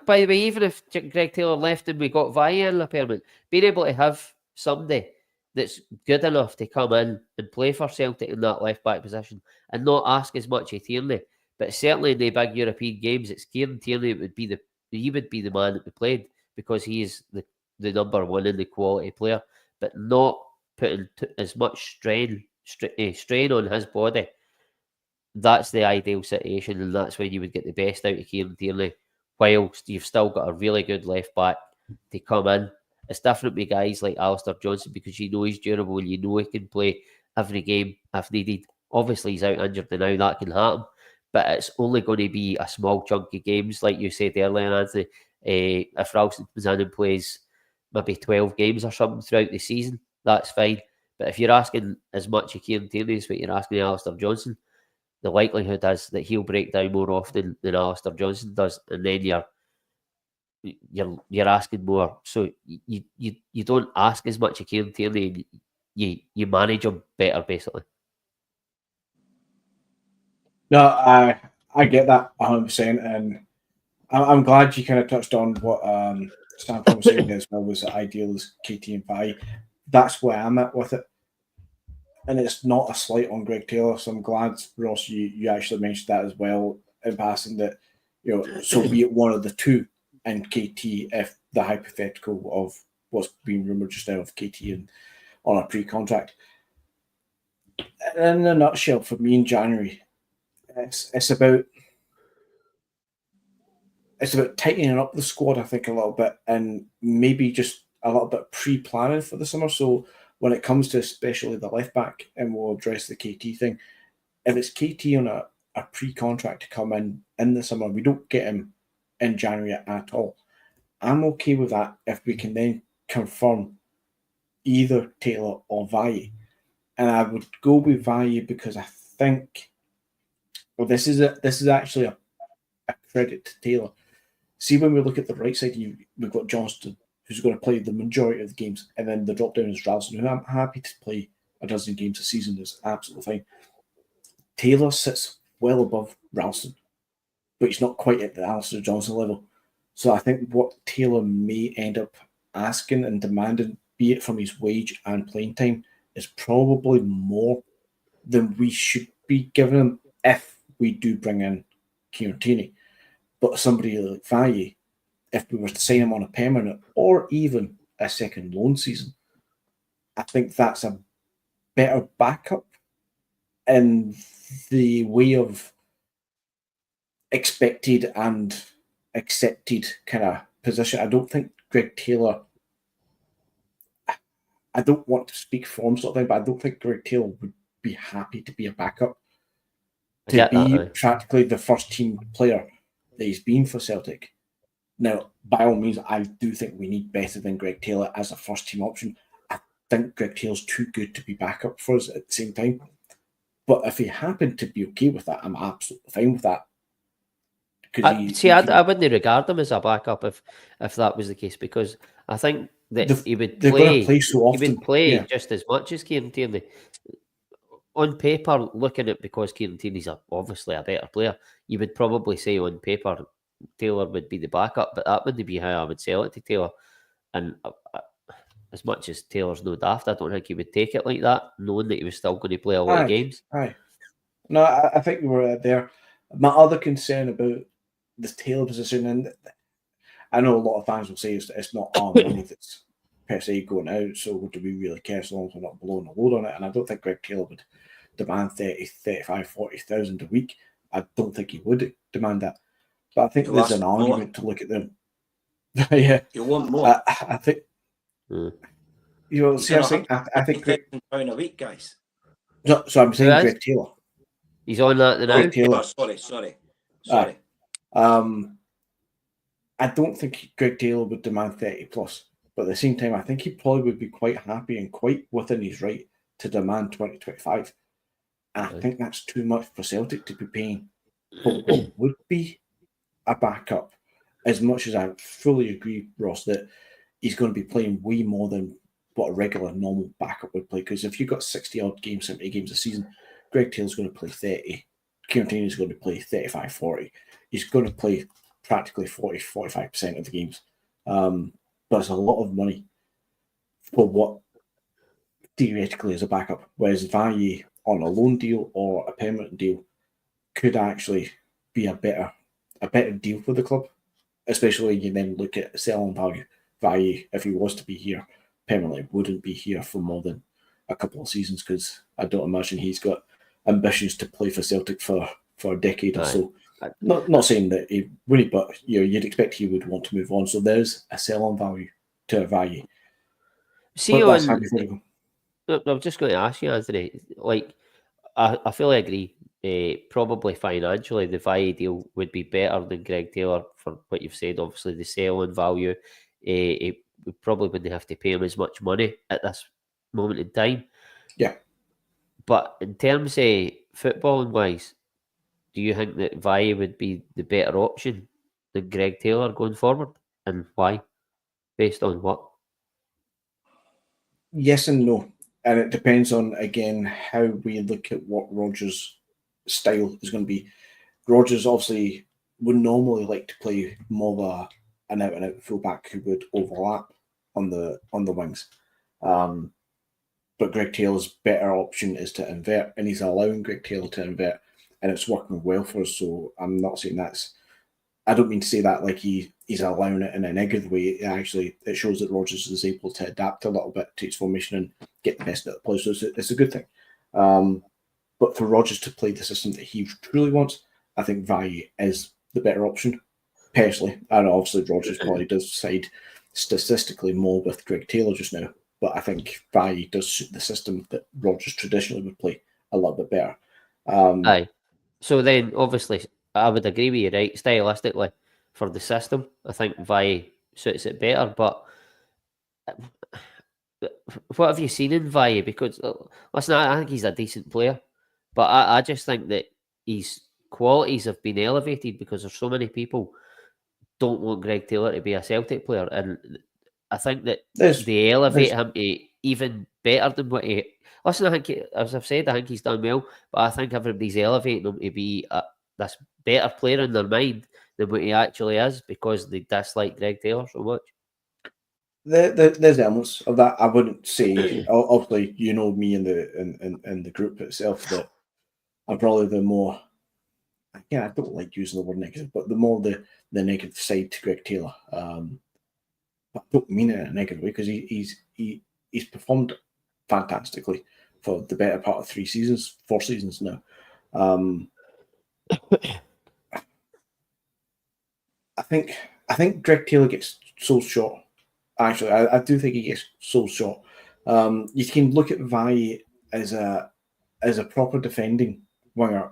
by the way, even if Greg Taylor left and we got Valle in a permanent, being able to have somebody that's good enough to come in and play for Celtic in that left back position and not ask as much of Tierney, but certainly in the big European games, it's Kieran Tierney that would be the man that we played, because he is the number one in the quality player, but not putting as much strain on his body. That's the ideal situation, and that's when you would get the best out of Kieran Tierney, whilst you've still got a really good left back to come in. It's different with guys like Alistair Johnson, because you know he's durable and you know he can play every game if needed. Obviously, he's out injured now, that can happen, but it's only going to be a small chunk of games, like you said earlier, Anthony. If Ralston comes in and plays maybe 12 games or something throughout the season, that's fine. But if you're asking as much of Kieran Tierney as what you're asking of Alistair Johnson, the likelihood is that he'll break down more often than Alistair Johnson does, and then you're asking more. So you don't ask as much of Kieran Tierney, and you manage him better, basically. No, I get that 100%, and I'm glad you kind of touched on what Stanford was saying as well, was the ideal as KT and Valle. That's where I'm at with it. And it's not a slight on Greg Taylor, so I'm glad, Ross, you actually mentioned that as well in passing, that, you know, so be it one of the two in KT, if the hypothetical of what's being rumoured just now of KT and on a pre-contract. In a nutshell, for me in January, it's about tightening up the squad, I think, a little bit, and maybe just a little bit pre-planning for the summer. So when it comes to especially the left back, and we'll address the KT thing, if it's KT on a pre-contract to come in the summer, we don't get him in January at all. I'm okay with that if we can then confirm either Taylor or Valle. And I would go with Valle because I think, well, this is actually a credit to Taylor. See, when we look at the right side, we've got Johnston, who's going to play the majority of the games, and then the drop down is Ralston, who I'm happy to play a dozen games a season, is absolutely fine. Taylor sits well above Ralston, but he's not quite at the Alistair Johnson level. So I think what Taylor may end up asking and demanding, be it from his wage and playing time, is probably more than we should be giving him if we do bring in Kieran Tierney. But somebody like Valle, if we were to sign him on a permanent or even a second loan season, I think that's a better backup in the way of expected and accepted kind of position. I don't think Greg Taylor, I don't want to speak for him sort of thing, but I don't think Greg Taylor would be happy to be a backup. To be practically the first team player that he's been for Celtic. Now, by all means, I do think we need better than Greg Taylor as a first team option. I think Greg Taylor's too good to be backup for us at the same time. But if he happened to be okay with that, I'm absolutely fine with that. I wouldn't regard him as a backup if that was the case, because I think that he would they're going to play. play so often. He would play Yeah. just as much as Kieran Tierney. On paper, looking at, because Kieran Tierney's obviously a better player, you would probably say on paper Taylor would be the backup, but that wouldn't be how I would sell it to Taylor. And as much as Taylor's no daft, I don't think he would take it like that, knowing that he was still going to play a lot of games. Aye. No, I think we were there. My other concern about the Taylor position, and I know a lot of fans will say it's not our money that's per se going out, so do we really care so long as we're not blowing a load on it? And I don't think Greg Taylor would demand 30, 35, 40,000 a week. I don't think he would demand that. But I think there's an argument to look at them. Yeah. You want more? I think... You know, seriously, I think £150,000 a week, guys. No, so I'm saying Greg Taylor. He's on that now. Greg Taylor. Sorry. I don't think Greg Taylor would demand 30 plus, but at the same time, I think he probably would be quite happy and quite within his right to demand 20, 25. And I think that's too much for Celtic to be paying for what would be a backup. As much as I fully agree, Ross, that he's going to be playing way more than what a regular normal backup would play. Because if you've got 60 odd games, 70 games a season, Greg Taylor's going to play 30. Kieran Tierney's going to play 35, 40. He's going to play practically 40, 45% of the games. But it's a lot of money for what theoretically is a backup. Whereas value on a loan deal or a permanent deal could actually be a better deal for the club. Especially when you then look at selling value. Value, if he was to be here permanently, wouldn't be here for more than a couple of seasons, because I don't imagine he's got ambitions to play for Celtic for a decade or so. Not saying that he wouldn't, but you'd expect he would want to move on. So there's a sell-on value to a value. See, I was just going to ask you, Anthony. Like, I fully agree. Probably financially, the Valle deal would be better than Greg Taylor for what you've said. Obviously, the sell-on value. We probably wouldn't have to pay him as much money at this moment in time. Yeah. But in terms of footballing wise, do you think that Valle would be the better option than Greg Taylor going forward? And why? Based on what? Yes and no. And it depends on, again, how we look at what Rodgers' style is going to be. Rodgers obviously would normally like to play more of an out-and-out fullback who would overlap on the wings. But Greg Taylor's better option is to invert, and he's allowing Greg Taylor to invert, and it's working well for us. So I'm not saying I don't mean to say that like he's allowing it in a negative way. It shows that Rodgers is able to adapt a little bit to his formation and get the best out of the players. So it's a good thing. But for Rodgers to play the system that he truly wants, I think Valle is the better option, personally. And obviously Rodgers probably does side statistically more with Greg Taylor just now. But I think Valle does suit the system that Rodgers traditionally would play a little bit better. Aye. So then, obviously, I would agree with you, right? Stylistically, for the system, I think Valle suits it better. But what have you seen in Valle? Because, listen, I think he's a decent player. But I just think that his qualities have been elevated because there's so many people don't want Greg Taylor to be a Celtic player. And I think that they elevate him to even better than what he... Listen, I think, as I've said, I think he's done well, but I think everybody's elevating him to be this better player in their mind than what he actually is because they dislike Greg Taylor so much. There's elements of that. I wouldn't say, obviously, you know me in the group itself, that I'm probably the more... Yeah, I don't like using the word negative, but the more the negative side to Greg Taylor. I don't mean it in a negative way because he's performed fantastically for the better part of 4 seasons now. I think Greg Taylor gets sold short. Actually, I do think he gets sold short. You can look at Valle as a proper defending winger.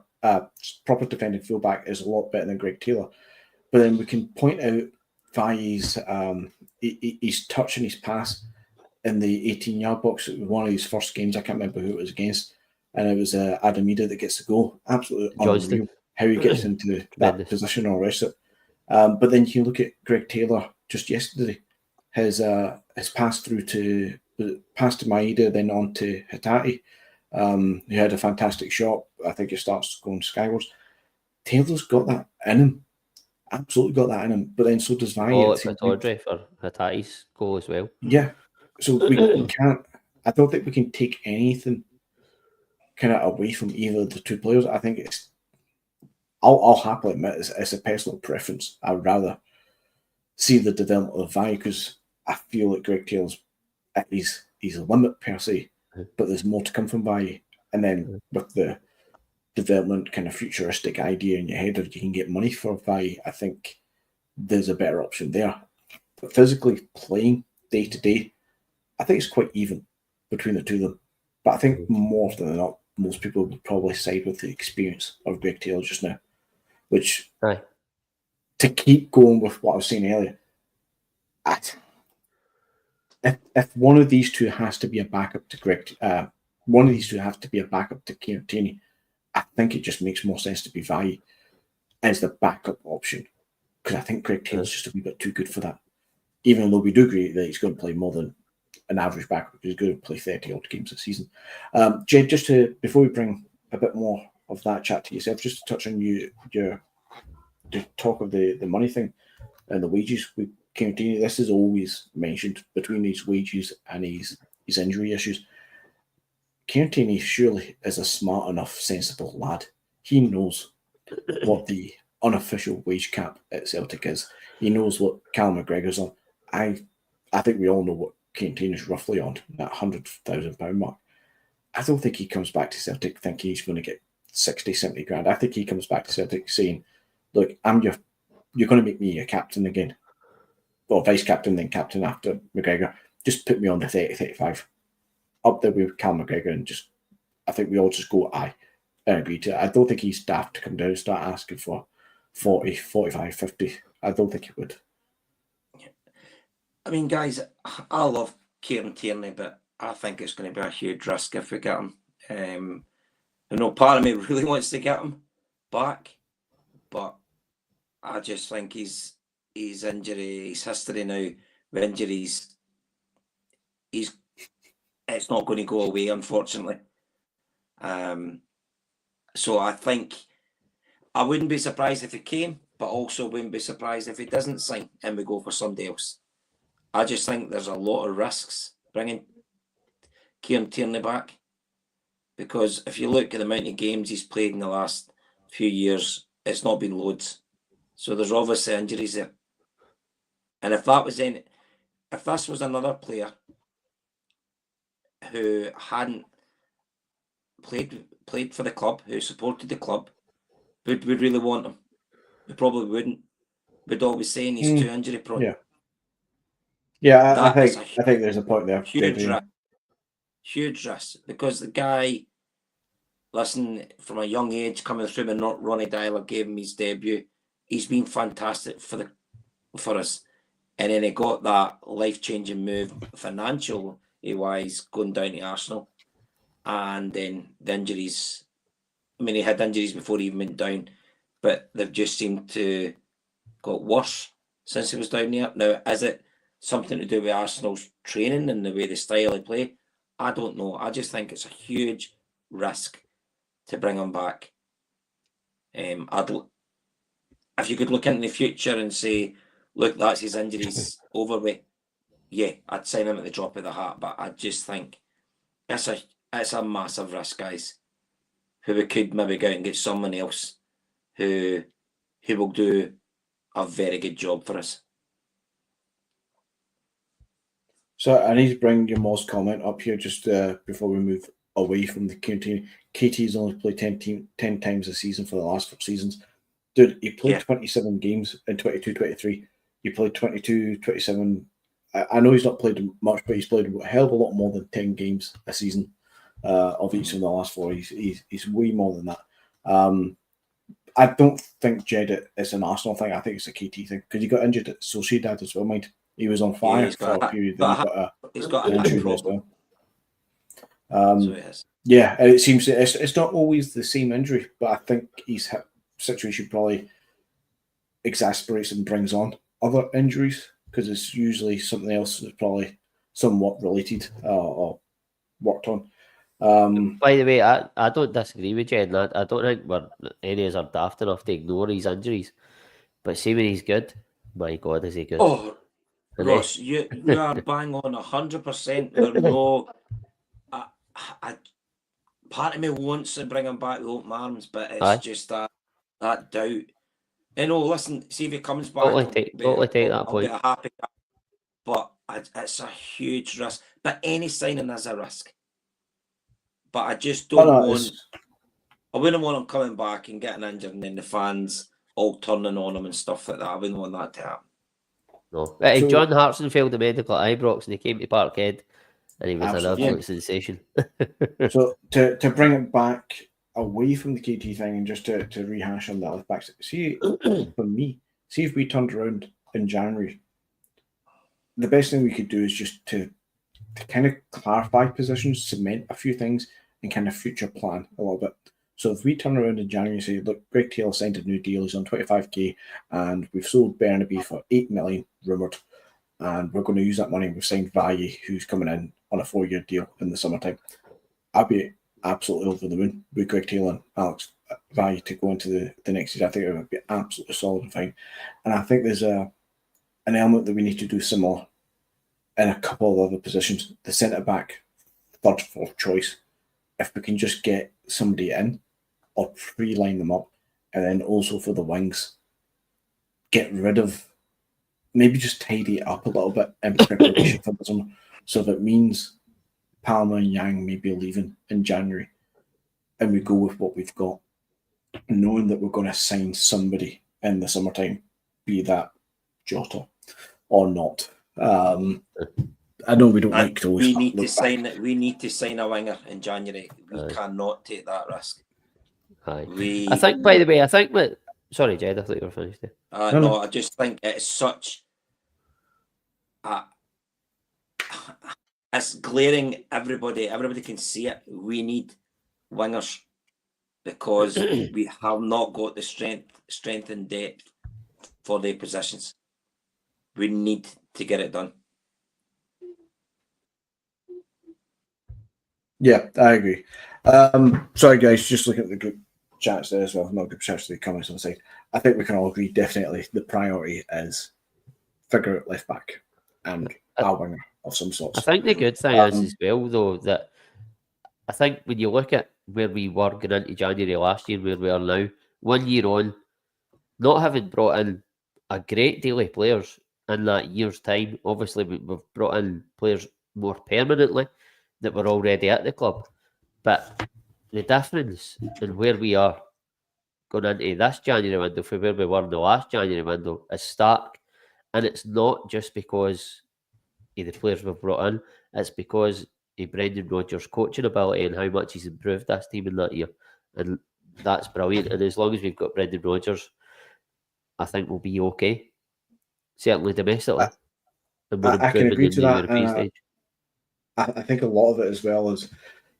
Proper defending fullback is a lot better than Greg Taylor. But then we can point out Valle's his touch and his pass in the 18-yard box. It was one of his first games. I can't remember who it was against, and it was Adam Ida that gets the goal. Absolutely unreal how he gets into that position or rest it. But then you look at Greg Taylor just yesterday. His pass through to Maeda, then on to Hatate. He had a fantastic shot. I think it starts going skywards. Taylor's got that in him. Absolutely got that in him. But then so does Vai. Oh, it's Audrey for Hatate's goal as well. Yeah. So we can't. I don't think we can take anything kind of away from either of the two players. I think it's. I'll happily admit it's a personal preference. I'd rather see the development of Vai because I feel like Greg Taylor's he's a limit per se, but there's more to come from Vai. And then with the development kind of futuristic idea in your head that you can get money for Vai, I think there's a better option there. But physically playing day to day, I think it's quite even between the two of them. But I think more often than not, most people would probably side with the experience of Greg Taylor just now. Which, to keep going with what I was saying earlier, if one of these two has to be a backup to Greg, one of these two has to be a backup to Kieran Tierney, I think it just makes more sense to be Vai as the backup option because I think Greg Taylor's just a wee bit too good for that. Even though we do agree that he's going to play more than an average backup, he's going to play 30-odd games a season. Jed, just before we bring a bit more of that chat to yourself, just to touch on your talk of the money thing and the wages with Kieran Tierney. This is always mentioned between his wages and his injury issues. Kieran Tierney surely is a smart enough, sensible lad. He knows what the unofficial wage cap at Celtic is. He knows what Callum McGregor's on. I think we all know what Kieran Tierney's roughly on, that £100,000 mark. I don't think he comes back to Celtic thinking he's going to get 60, 70 grand. I think he comes back to Celtic saying, look, you're going to make me your captain again. Well, vice captain, then captain after McGregor. Just put me on the 30, 35. Up there with Cal McGregor and just, I think we all just go, aye, and agree to it. I don't think he's daft to come down and start asking for 40, 45, 50. I don't think he would. I mean, guys, I love Kieran Tierney, but I think it's going to be a huge risk if we get him. I know part of me really wants to get him back, but I just think his injury, his history now with injuries, it's not going to go away, unfortunately. So I think I wouldn't be surprised if he came, but also wouldn't be surprised if he doesn't sign and we go for somebody else. I just think there's a lot of risks bringing Kieran Tierney back because if you look at the amount of games he's played in the last few years, it's not been loads. So there's obviously injuries there. And if this was another player who hadn't played for the club, who supported the club, would we really want him? We probably wouldn't. We'd always saying he's too injury prone. Yeah, I think there's a point there. Huge risk because the guy, listen, from a young age coming through, and not Ronnie Dyler gave him his debut. He's been fantastic for us, and then he got that life-changing move, financial wise, going down to Arsenal, and then the injuries. I mean, he had injuries before he even went down, but they've just seemed to got worse since he was down there. Now, is it something to do with Arsenal's training and the way the style they play? I don't know. I just think it's a huge risk to bring him back. If you could look into the future and say, look, that's his injuries over with, yeah, I'd sign him at the drop of the hat. But I just think it's a massive risk, guys, who we could maybe go out and get someone else who will do a very good job for us. So I need to bring your Moz comment up here just before we move away from the Kieran. KT's only played 10 times a season for the last 4 seasons. Dude, he played 27 games in 22-23. He played 22-27. I know he's not played much, but he's played a hell of a lot more than 10 games a season of each of the last 4. He's way more than that. I don't think Jed it's an Arsenal thing. I think it's a KT thing because he got injured at Sociedad as well, mind. He was on fire for a period. Then he got he's got a hip problem. Well. So it is. Yeah, it seems it's not always the same injury, but I think his hip situation probably exasperates and brings on other injuries because it's usually something else that's probably somewhat related or worked on. By the way, I don't disagree with you, and I don't think any of us are daft enough to ignore his injuries. But see when he's good, my God, is he good? Oh, Ross, you are bang on 100%. There's no, part of me wants to bring him back with open arms, but it's just that doubt. Listen, see if he comes back. Totally take that point. I'll be happy, but it's a huge risk. But any signing is a risk. But I just don't want. I wouldn't want him coming back and getting injured, and then the fans all turning on him and stuff like that. I wouldn't want that to happen. No. So, John Hartson failed the medical at Ibrox and he came to Parkhead and he was an absolute sensation. So to bring it back away from the KT thing and just to rehash on that left back, see, for me, see if we turned around in January, the best thing we could do is just to kind of clarify positions, cement a few things, and kind of future plan a little bit. So if we turn around in January and say, look, Greg Taylor signed a new deal, he's on 25k, and we've sold Burnaby for 8 million, rumoured, and we're going to use that money. We've signed Value, who's coming in on a 4-year deal in the summertime. I'd be absolutely over the moon with Greg Taylor and Alex Value to go into the next year. I think it would be absolutely solid and fine. And I think there's an element that we need to do similar in a couple of other positions. The centre-back, third, fourth choice. If we can just get somebody in or pre-line them up, and then also for the wings, get rid of, maybe just tidy it up a little bit in preparation for the summer. So if it means Palmer and Yang may be leaving in January, and we go with what we've got, knowing that we're going to sign somebody in the summertime, be that Jota or not. I know we don't like to always. We need to sign a winger in January. We cannot take that risk. I think, by the way, sorry, Jed, I thought you were finished there. No, I just think it's such. It's glaring. Everybody can see it. We need wingers because we have not got the strength and depth for the positions. We need to get it done. Yeah, I agree. Sorry, guys, just looking at the group chats there as well. Not group chats, the comments on the side. I think we can all agree definitely the priority is figure out left back and a winger of some sort. I think the good thing is as well, though, that I think when you look at where we were going into January last year, where we are now, 1 year on, not having brought in a great deal of players in that year's time. Obviously, we've brought in players more permanently that were already at the club. But the difference in where we are going into this January window from where we were in the last January window is stark. And it's not just because of the players we've brought in, it's because of Brendan Rodgers' coaching ability and how much he's improved this team in that year. And that's brilliant. And as long as we've got Brendan Rodgers, I think we'll be okay. Certainly domestically. I can agree to that. I think a lot of it as well is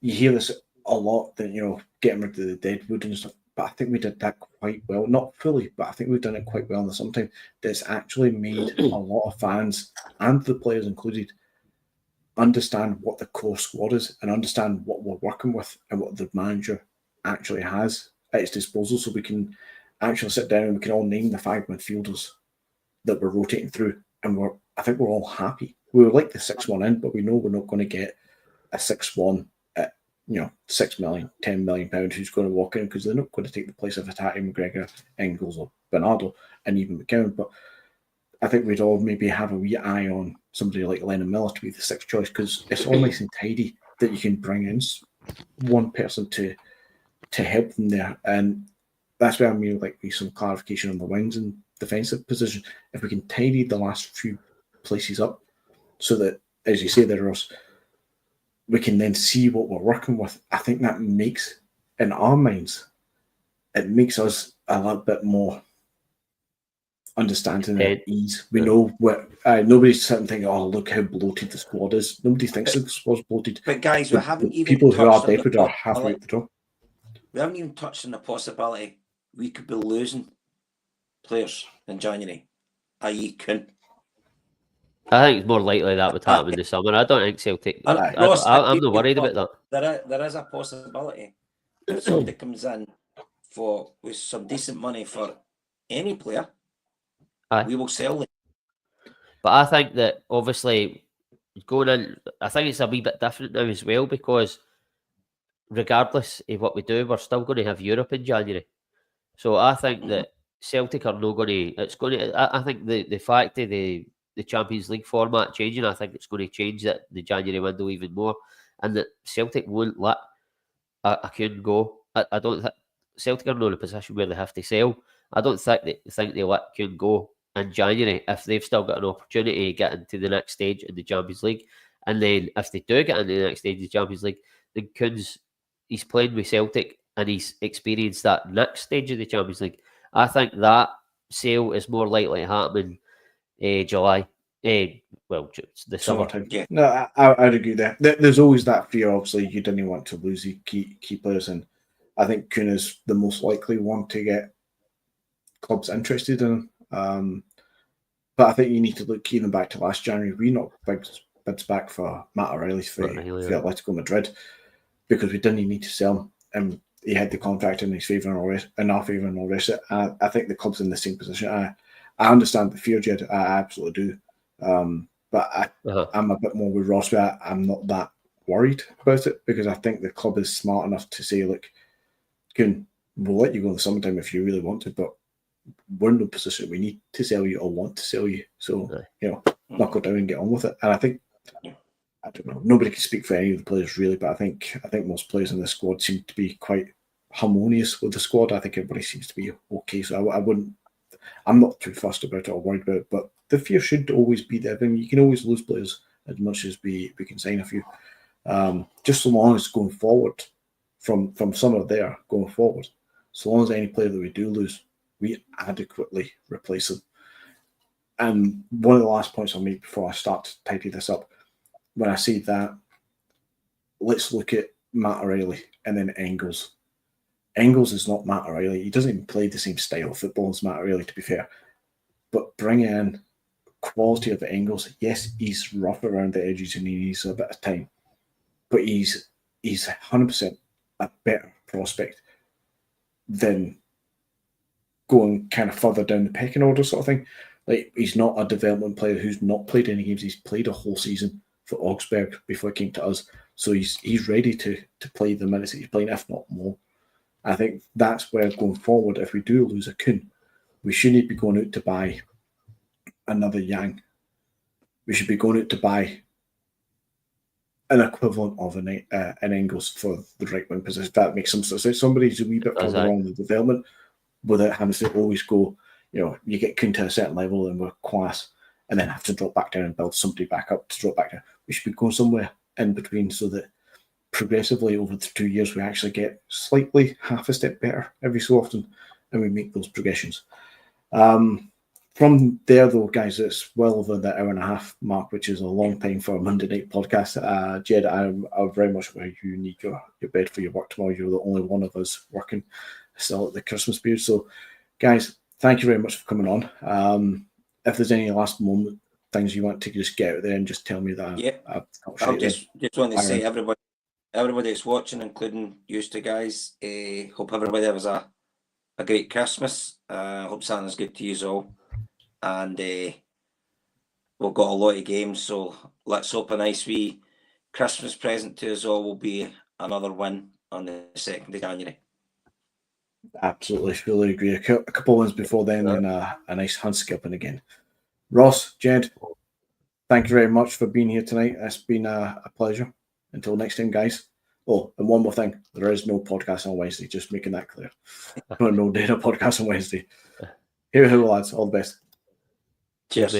you hear this a lot that, getting rid of the deadwood and stuff, but I think we did that quite well. Not fully, but I think we've done it quite well in the summertime. That's actually made a lot of fans, and the players included, understand what the core squad is and understand what we're working with and what the manager actually has at his disposal, so we can actually sit down and we can all name the 5 midfielders that we're rotating through, and I think we're all happy. We would like the 6-1 in, but we know we're not going to get a 6-1 at 6 million, 10 million pounds who's going to walk in, because they're not going to take the place of Hatate, McGregor, Engels, or Bernardo, and even McKinnon. But I think we'd all maybe have a wee eye on somebody like Lennon Miller to be the 6th choice, because it's all nice and tidy that you can bring in one person to help them there. And that's where I mean, like, some clarification on the wings and defensive position. If we can tidy the last few places up, so that, as you say there, Ross, we can then see what we're working with. I think that makes, in our minds, it makes us a little bit more understanding at ease. We know what nobody's sitting thinking, "Oh, look how bloated the squad is." Nobody thinks the squad's bloated. But guys, we haven't even people who are touched on desperate are halfway up the door. We haven't even touched on the possibility we could be losing players in January, i.e. Kuhn. I think it's more likely that would happen in the summer. I don't think Celtic. Ross, I'm not worried about that. There is a possibility if somebody comes in with some decent money for any player, we will sell them. But I think that obviously going in, I think it's a wee bit different now as well, because regardless of what we do, we're still going to have Europe in January. So I think that Celtic are not going to. It's going to. I think the fact of the Champions League format changing, I think it's going to change the January window even more, and that Celtic won't let a Kuhn go. I don't think Celtic are not in a position where they have to sell. I don't think they let Kuhn go in January if they've still got an opportunity to get into the next stage in the Champions League. And then if they do get into the next stage of the Champions League, then he's playing with Celtic and he's experienced that next stage of the Champions League. I think that sale is more likely to happen in July. Well, the summertime. Yeah. No, I'd agree there. There's always that fear. Obviously, you didn't want to lose the key players, and I think Kuhn is the most likely one to get clubs interested in. But I think you need to look even back to last January. We knocked bids back for Matt O'Reilly for Atletico Madrid because we didn't need to sell him, and he had the contract in his favour and our favour and all the rest of it. I think the club's in the same position. I understand the fear, Jed. I absolutely do. But I'm a bit more with Ross, where I'm not that worried about it because I think the club is smart enough to say, look, we'll let you go in the summertime if you really want to, but we're in no position we need to sell you or want to sell you. So, knuckle down and get on with it. And I think, I don't know, nobody can speak for any of the players really, but I think most players in the squad seem to be quite harmonious with the squad. I think everybody seems to be okay. So I'm not too fussed about it or worried about it, but the fear should always be there. I mean, you can always lose players as much as we can sign a few. Just so long as going forward from summer there, going forward, so long as any player that we do lose, we adequately replace them. And one of the last points I'll make before I start to tidy this up, when I say that, let's look at Matt O'Reilly and then Engels. Engels is not Matt O'Reilly. He doesn't even play the same style of football as Matt O'Reilly, to be fair. But bring in quality of Engels. Yes, he's rough around the edges and he needs a bit of time. But he's 100% a better prospect than going kind of further down the pecking order sort of thing. Like, he's not a development player who's not played any games. He's played a whole season for Augsburg before he came to us. So he's ready to play the minutes that he's playing, if not more. I think that's where going forward, if we do lose a Kuhn, we shouldn't be going out to buy another Yang. We should be going out to buy an equivalent of an Engels for the right wing position. That makes some sense. Somebody's a wee bit further along in the development without having to always go, you get Kuhn to a certain level and we're class and then have to drop back down and build somebody back up to drop back down. We should be going somewhere in between so that progressively over the 2 years we actually get slightly half a step better every so often and we make those progressions. From there though, guys, it's well over the hour and a half mark, which is a long time for a Monday night podcast. Jed, I'm very much aware you need your bed for your work tomorrow. You're the only one of us working still at the Christmas period. So guys, thank you very much for coming on. If there's any last moment things you want to just get out there and just tell me that. Yeah, I just want to say everybody that's watching, including you two guys, hope everybody has a great Christmas. Hope Santa's good to you all. And we've got a lot of games, so let's hope a nice wee Christmas present to us all will be another win on the 2nd of January. Absolutely, fully agree. A couple of wins before then and a nice hunt skipping again. Ross, Jed, thank you very much for being here tonight. It's been a pleasure. Until next time, guys. Oh, and one more thing. There is no podcast on Wednesday, just making that clear. No data podcast on Wednesday. Here, lads. All the best. Cheers.